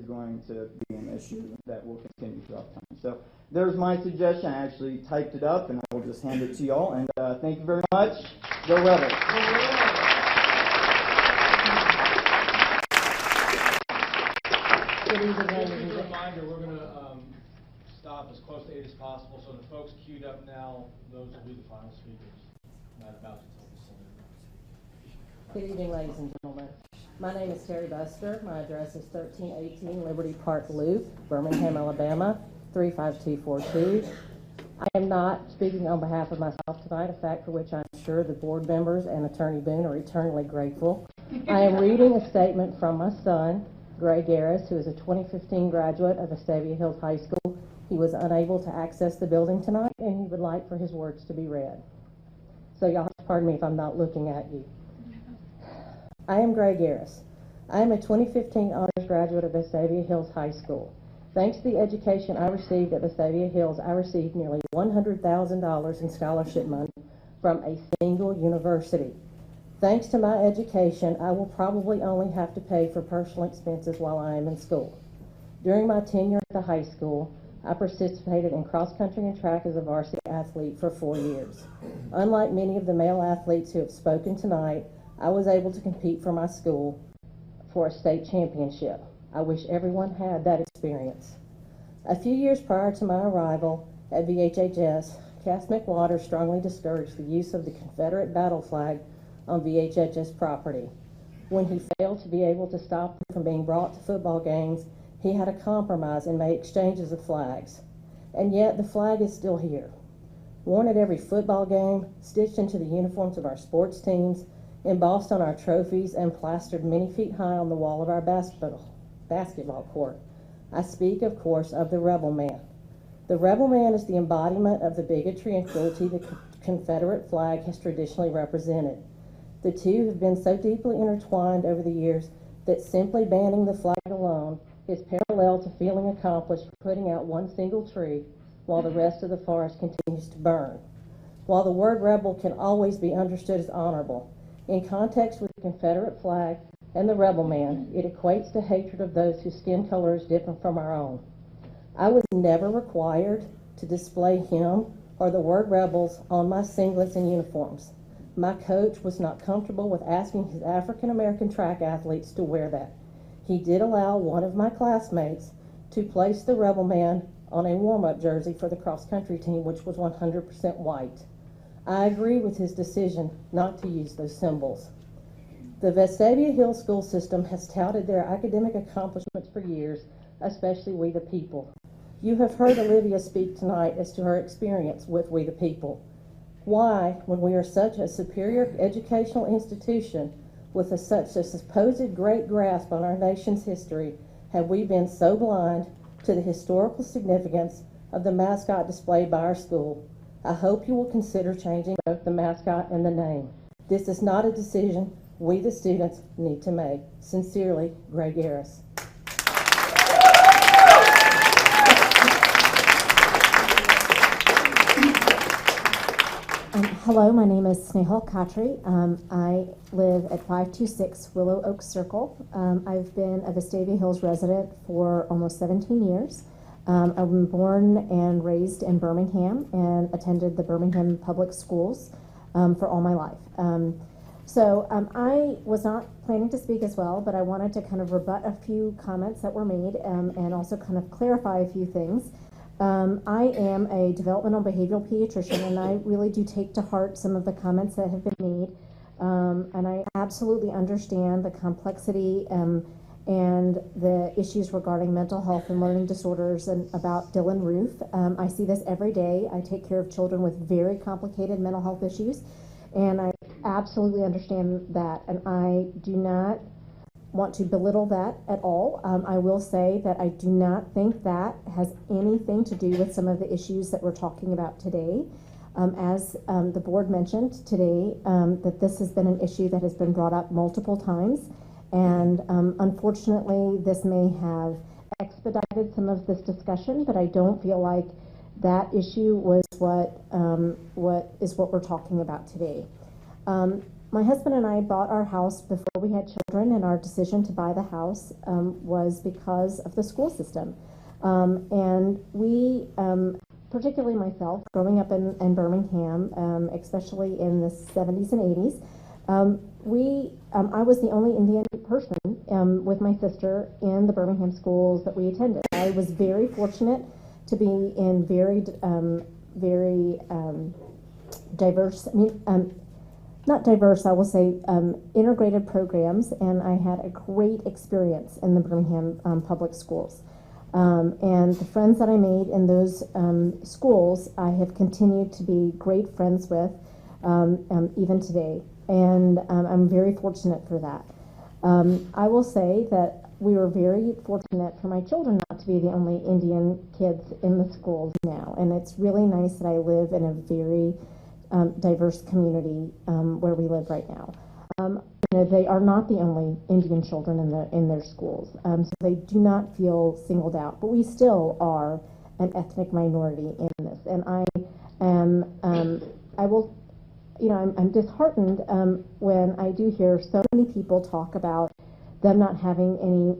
going to be an issue that will continue throughout time. So there's my suggestion. I actually typed it up, and I will just hand it to y'all. And thank you very much. Go Rebels. evening, Just ladies a and gentlemen. reminder, we're going to stop as close to 8 as possible, so the folks queued up now, those will be the final speakers. Not about to tell the Senate. Good evening, ladies and gentlemen. My name is Terry Buster. My address is 1318 Liberty Park Loop, Birmingham, Alabama, 35242. I am not speaking on behalf of myself tonight, a fact for which I'm sure the board members and Attorney Boone are eternally grateful. I am reading a statement from my son, Gray Garris, who is a 2015 graduate of Vestavia Hills High School. He was unable to access the building tonight, and he would like for his words to be read. So y'all have to pardon me if I'm not looking at you. I am Gray Garris. I am a 2015 honors graduate of Vestavia Hills High School. Thanks to the education I received at Vestavia Hills, I received nearly $100,000 in scholarship money from a single university. Thanks to my education, I will probably only have to pay for personal expenses while I am in school. During my tenure at the high school, I participated in cross-country and track as a varsity athlete for 4 years. Unlike many of the male athletes who have spoken tonight, I was able to compete for my school for a state championship. I wish everyone had that experience. A few years prior to my arrival at VHHS, Cass McWater strongly discouraged the use of the Confederate battle flag on VHHS property. When he failed to be able to stop them from being brought to football games, he had a compromise and made exchanges of flags. And yet the flag is still here, worn at every football game, stitched into the uniforms of our sports teams, embossed on our trophies, and plastered many feet high on the wall of our basketball court. I speak, of course, of the Rebel Man. The Rebel Man is the embodiment of the bigotry and cruelty the Confederate flag has traditionally represented. The two have been so deeply intertwined over the years that simply banning the flag alone is parallel to feeling accomplished for putting out one single tree while the rest of the forest continues to burn. While the word rebel can always be understood as honorable, in context with the Confederate flag and the Rebel Man, it equates to hatred of those whose skin color is different from our own. I was never required to display him or the word rebels on my singlets and uniforms. My coach was not comfortable with asking his African American track athletes to wear that. He did allow one of my classmates to place the Rebel Man on a warm-up jersey for the cross-country team, which was 100% white. I agree with his decision not to use those symbols. The Vestavia Hills school system has touted their academic accomplishments for years, especially We the People. You have heard Olivia speak tonight as to her experience with We the People. Why, when we are such a superior educational institution with such a supposed great grasp on our nation's history, have we been so blind to the historical significance of the mascot displayed by our school? I hope you will consider changing both the mascot and the name. This is not a decision we, the students, need to make. Sincerely, Gray Garris. Hello, my name is Snehal Khatri. I live at 526 Willow Oak Circle. I've been a Vestavia Hills resident for almost 17 years. I'm born and raised in Birmingham and attended the Birmingham Public Schools for all my life. I was not planning to speak as well, but I wanted to kind of rebut a few comments that were made and also kind of clarify a few things. I am a developmental behavioral pediatrician, and I really do take to heart some of the comments that have been made. And I absolutely understand the complexity and the issues regarding mental health and learning disorders and about Dylan Roof. I see this every day. I take care of children with very complicated mental health issues, and I absolutely understand that. And I do not want to belittle that at all. I will say that I do not think that has anything to do with some of the issues that we're talking about today. As the board mentioned today, that this has been an issue that has been brought up multiple times, and unfortunately this may have expedited some of this discussion, but I don't feel like that issue was what we're talking about today. My husband and I bought our house before we had children, and our decision to buy the house was because of the school system. And we, particularly myself, growing up in Birmingham, especially in the 70s and 80s, I was the only Indian person with my sister in the Birmingham schools that we attended. I was very fortunate to be in very diverse, not diverse, I will say integrated programs, and I had a great experience in the Birmingham public schools. And the friends that I made in those schools, I have continued to be great friends with even today. And I'm very fortunate for that. I will say that we were very fortunate for my children not to be the only Indian kids in the schools now. And it's really nice that I live in a very diverse community where we live right now. They are not the only Indian children in their schools, so they do not feel singled out. But we still are an ethnic minority in this, and I'm disheartened when I do hear so many people talk about them not having any,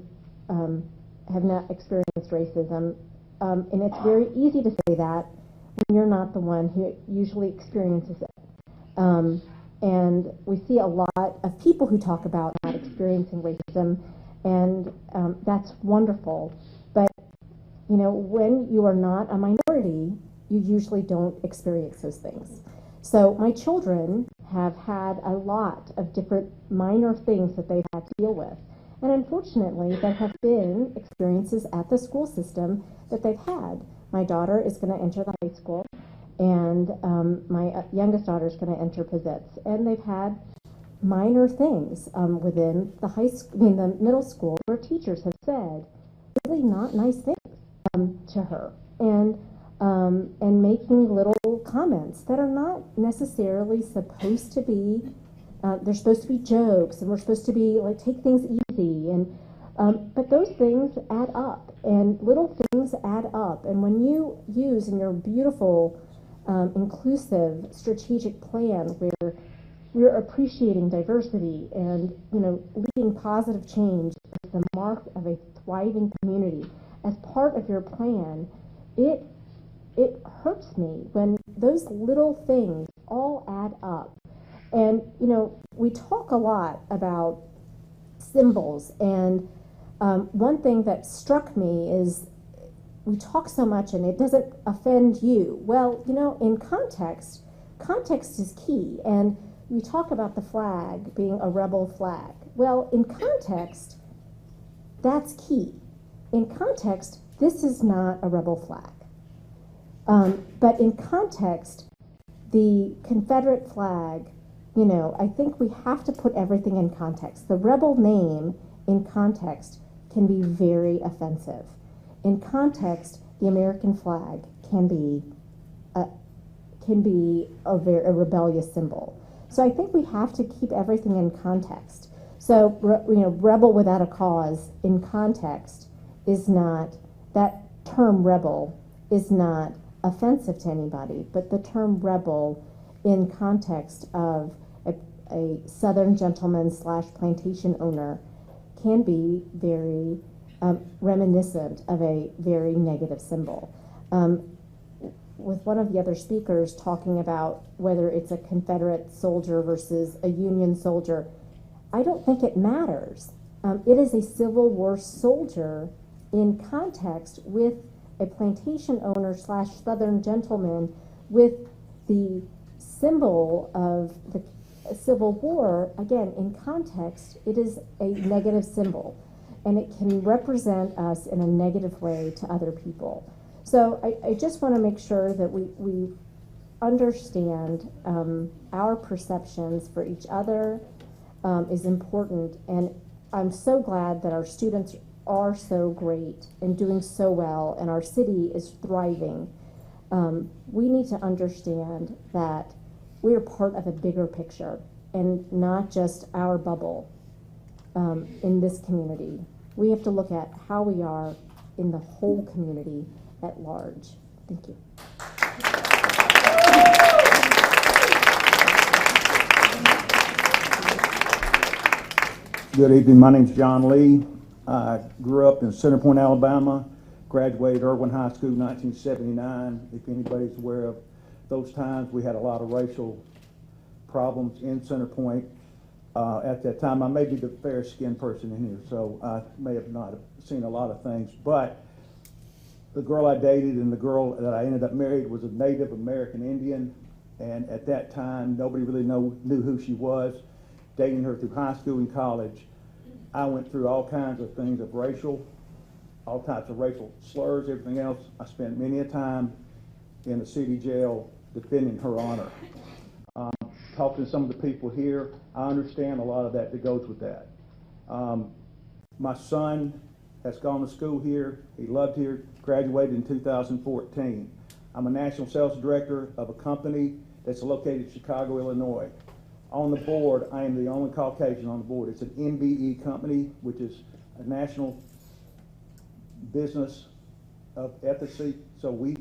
have not experienced racism, and it's very easy to say that when you're not the one who usually experiences it. And we see a lot of people who talk about not experiencing racism, and that's wonderful. But, when you are not a minority, you usually don't experience those things. So my children have had a lot of different minor things that they've had to deal with. And unfortunately, there have been experiences at the school system that they've had. My daughter is going to enter the high school, and my youngest daughter is going to enter Pizzets, and they've had minor things within the the middle school where teachers have said really not nice things to her, and making little comments that are not necessarily supposed to be. They're supposed to be jokes, and we're supposed to be like take things easy, and but those things add up, and little things add up, and when you use in your beautiful inclusive strategic plan where you're appreciating diversity and leading positive change as the mark of a thriving community as part of your plan, it hurts me when those little things all add up. And we talk a lot about symbols, and one thing that struck me is we talk so much and it doesn't offend you. Well, in context is key. And we talk about the flag being a rebel flag. Well, in context, that's key. In context, this is not a rebel flag. But in context, the Confederate flag, I think we have to put everything in context. The rebel name in context can be very offensive. In context, the American flag can be a rebellious symbol. So I think we have to keep everything in context. So rebel without a cause in context is not, that term rebel is not offensive to anybody, but the term rebel in context of a Southern gentleman / plantation owner can be very reminiscent of a very negative symbol. With one of the other speakers talking about whether it's a Confederate soldier versus a Union soldier, I don't think it matters. It is a Civil War soldier in context with a plantation owner / Southern gentleman with the symbol of the Civil War. Again, in context, it is a negative symbol, and it can represent us in a negative way to other people. So I just want to make sure that we understand our perceptions for each other is important, and I'm so glad that our students are so great and doing so well, and our city is thriving. We need to understand that we are part of a bigger picture and not just our bubble in this community. We have to look at how we are in the whole community at large. Thank you. Good evening. My name is John Lee. I grew up in Center Point, Alabama. Graduated Irwin High School in 1979. If anybody's aware of those times, we had a lot of racial problems in Center Point. at that time. I may be the fairest skinned person in here, so I may have not seen a lot of things. But the girl I dated and the girl that I ended up married was a Native American Indian. And at that time, nobody really knew who she was. Dating her through high school and college, I went through all kinds of things of all types of racial slurs, everything else. I spent many a time in the city jail defending her honor. Talking to some of the people here, I understand a lot of that goes with that. My son has gone to school here. He loved here, graduated in 2014. I'm a national sales director of a company that's located in Chicago, Illinois. On the board, I am the only Caucasian on the board. It's an MBE company, which is a national business of ethics. So I'm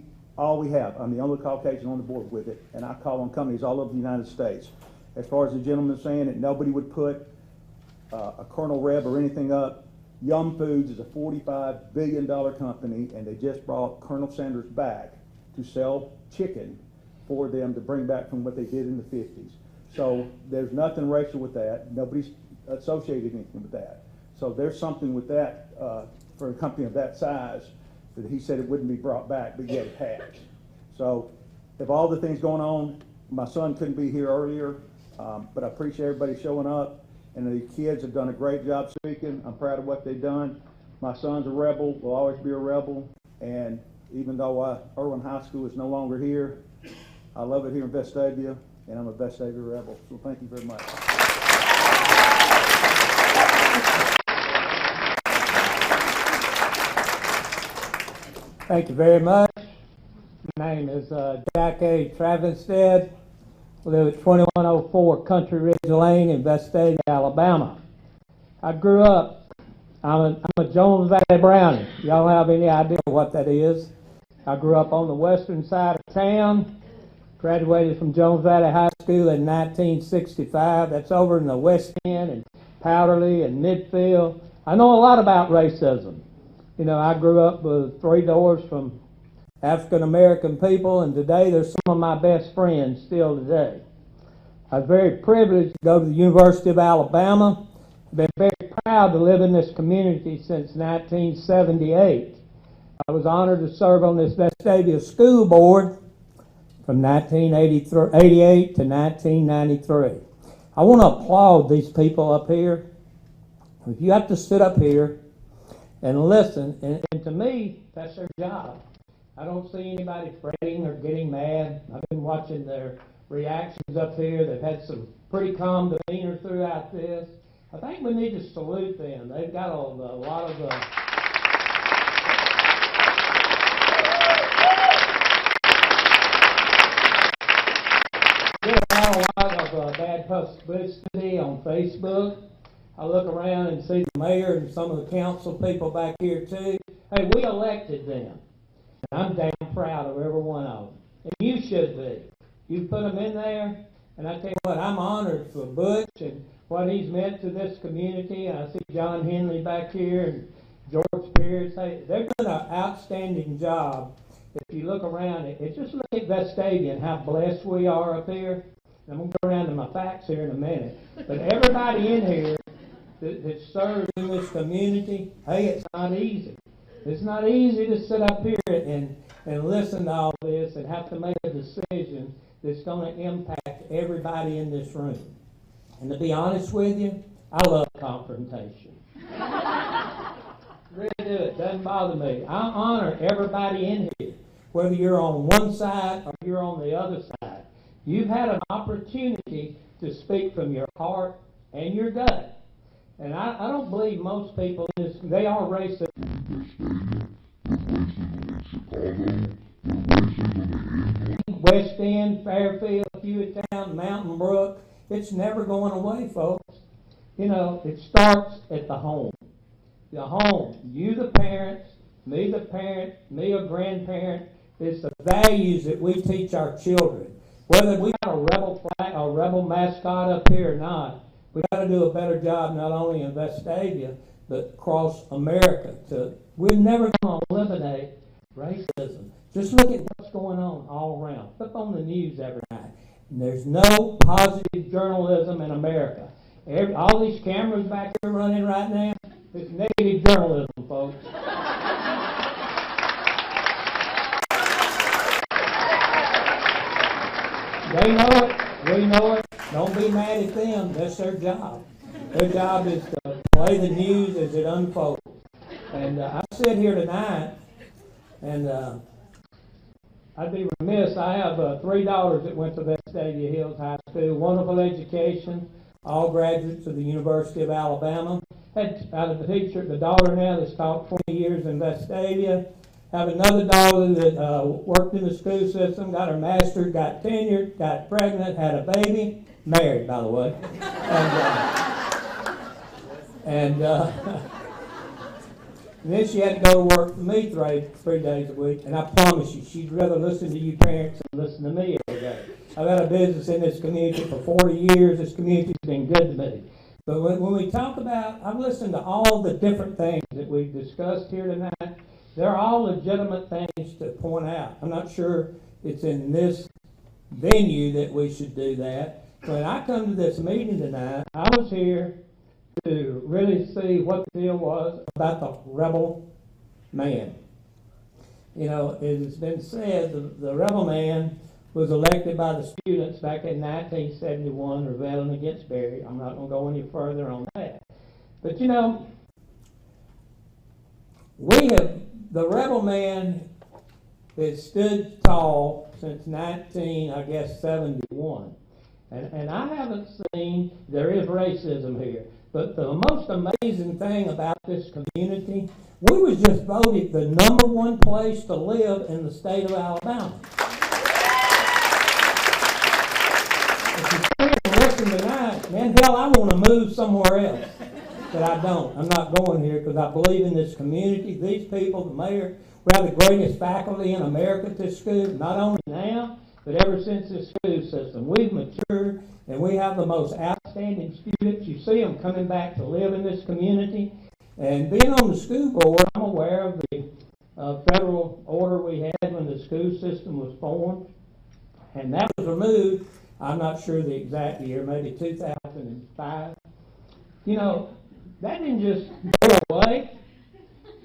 the only Caucasian on the board with it, and I call on companies all over the United States. As far as the gentleman saying that nobody would put a Colonel Reb or anything up, Yum Foods is a $45 billion company, and they just brought Colonel Sanders back to sell chicken for them to bring back from what they did in the 50s. So there's nothing racial with that. Nobody's associated anything with that. So there's something with that for a company of that size that he said it wouldn't be brought back, but yet it has. So if all the things going on, my son couldn't be here earlier, but I appreciate everybody showing up. And the kids have done a great job speaking. I'm proud of what they've done. My son's a rebel, will always be a rebel. And even though Irwin High School is no longer here, I love it here in Vestavia, and I'm a Vestavia rebel. So thank you very much. Thank you very much. My name is Jack A. Travenstead. I live at 2104 Country Ridge Lane in Vestavia, Alabama. I grew up, I'm a Jones Valley Brownie. Y'all have any idea what that is? I grew up on the western side of town, graduated from Jones Valley High School in 1965. That's over in the West End and Powderly and Midfield. I know a lot about racism. You know, I grew up with 3 doors from African American people, and today they're some of my best friends still today. I was very privileged to go to the University of Alabama. I've been very proud to live in this community since 1978. I was honored to serve on this Vestavia School Board from 1988 to 1993. I want to applaud these people up here. If you have to sit up here and listen, and to me, that's their job. I don't see anybody fretting or getting mad. I've been watching their reactions up here. They've had some pretty calm demeanor throughout this. I think we need to salute them. They've got a lot of bad publicity on Facebook. I look around and see the mayor and some of the council people back here too. Hey, we elected them. And I'm damn proud of every one of them. And you should be. You put them in there, and I tell you what, I'm honored for Butch and what he's meant to this community. And I see John Henley back here and George Pierce. Hey, they're doing an outstanding job. If you look around, it's just look at Vestavia and how blessed we are up here. I'm going to go around to my facts here in a minute. But everybody in here that serves in this community, hey, it's not easy. It's not easy to sit up here and listen to all this and have to make a decision that's going to impact everybody in this room. And to be honest with you, I love confrontation. Really do. It doesn't bother me. I honor everybody in here, whether you're on one side or you're on the other side. You've had an opportunity to speak from your heart and your gut. And I don't believe most people in this, they are racist. West End, Fairfield, Hewitttown, Mountain Brook, it's never going away, folks. You know, it starts at the home. The home. You the parents, me the parent, me a grandparent. It's the values that we teach our children. Whether we got a rebel flag, a rebel mascot up here or not, we got to do a better job not only in Vestavia, but across America. We're never going to eliminate racism. Just look at what's going on all around. Flip on the news every night. And there's no positive journalism in America. All these cameras back here running right now, it's negative journalism, folks. They know it, we know it. Don't be mad at them, that's their job. Their job is to play the news as it unfolds. And I sit here tonight, and I'd be remiss. I have 3 daughters that went to Vestavia Hills High School, wonderful education, all graduates of the University of Alabama. Had the teacher, the daughter now that's taught 20 years in Vestavia. Have another daughter that worked in the school system, got her master's, got tenured, got pregnant, had a baby, married, by the way. And then she had to go to work for me 3 days a week, and I promise you, she'd rather listen to you parents than listen to me every day. I've had a business in this community for 40 years. This community's been good to me. But when we talk about, I've listened to all the different things that we've discussed here tonight. They're all legitimate things to point out. I'm not sure it's in this venue that we should do that. When I come to this meeting tonight, I was here to really see what the deal was about the rebel man. You know, it's been said the rebel man was elected by the students back in 1971, rebelling against Berry. I'm not going to go any further on that. But you know, the rebel man has stood tall since 1971. And I haven't seen, there is racism here, but the most amazing thing about this community, we was just voted the #1 place to live in the state of Alabama. If you sit and listen tonight, man, hell, I want to move somewhere else. But I don't. I'm not going here because I believe in this community. These people, the mayor, we have the greatest faculty in America at this school, not only now, but ever since this school system. We've matured, and we have the most outstanding students. You see them coming back to live in this community. And being on the school board, I'm aware of the federal order we had when the school system was formed. And that was removed, I'm not sure the exact year, maybe 2005. You know, that didn't just go away.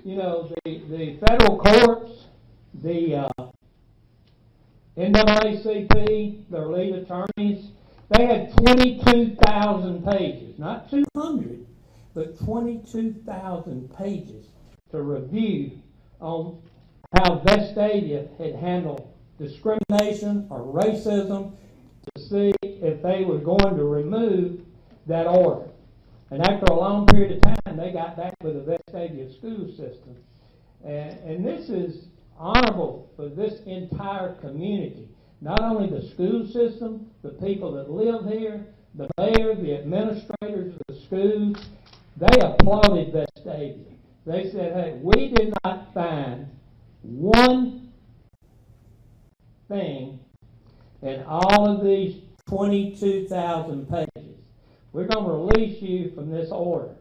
You know, the federal courts, the NAACP, their lead attorneys, they had 22,000 pages, not 200, but 22,000 pages to review on how Vestavia had handled discrimination or racism to see if they were going to remove that order. And after a long period of time, they got back with the Vestavia school system. And this is honorable for this entire community. Not only the school system, the people that live here, the mayor, the administrators of the schools, they applauded Vestavia. They said, hey, we did not find one thing in all of these 22,000 pages. We're going to release you from this order.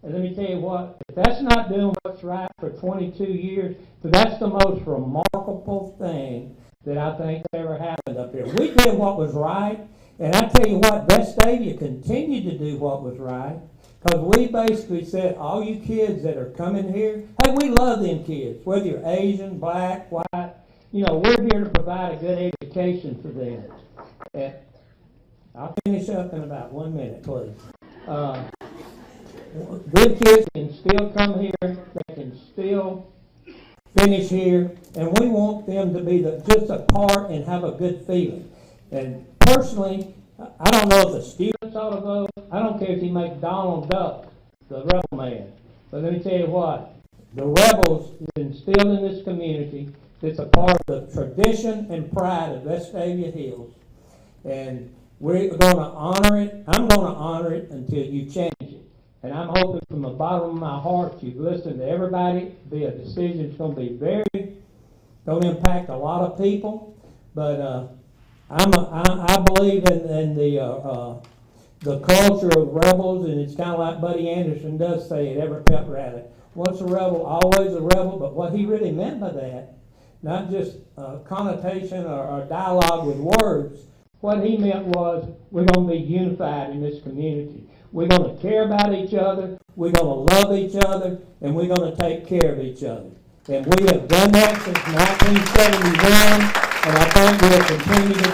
And let me tell you what, if that's not doing what's right for 22 years, but that's the most remarkable thing that I think ever happened up here. We did what was right, and I tell you what, Vestavia continued to do what was right, because we basically said, all you kids that are coming here, hey, we love them kids, whether you're Asian, black, white, you know, we're here to provide a good education for them. And I'll finish up in about 1 minute, please. Good kids can still come here, they can still finish here, and we want them to be just a part and have a good feeling. And personally, I don't know if the students ought to vote. I don't care if you make Donald Duck the rebel man. But let me tell you what, the rebels is instilled in this community. It's a part of the tradition and pride of Vestavia Hills. And we're going to honor it. I'm going to honor it until you change it. And I'm hoping from the bottom of my heart you've listened to everybody. Be a decision that's going to be going to impact a lot of people. But I believe in the culture of rebels, and it's kind of like Buddy Anderson does say at every pet rally. Once a rebel, always a rebel. But what he really meant by that, not just connotation or dialogue with words, what he meant was we're going to be unified in this community. We're going to care about each other, we're going to love each other, and we're going to take care of each other. And we have done that since 1971, and I think we'll continue to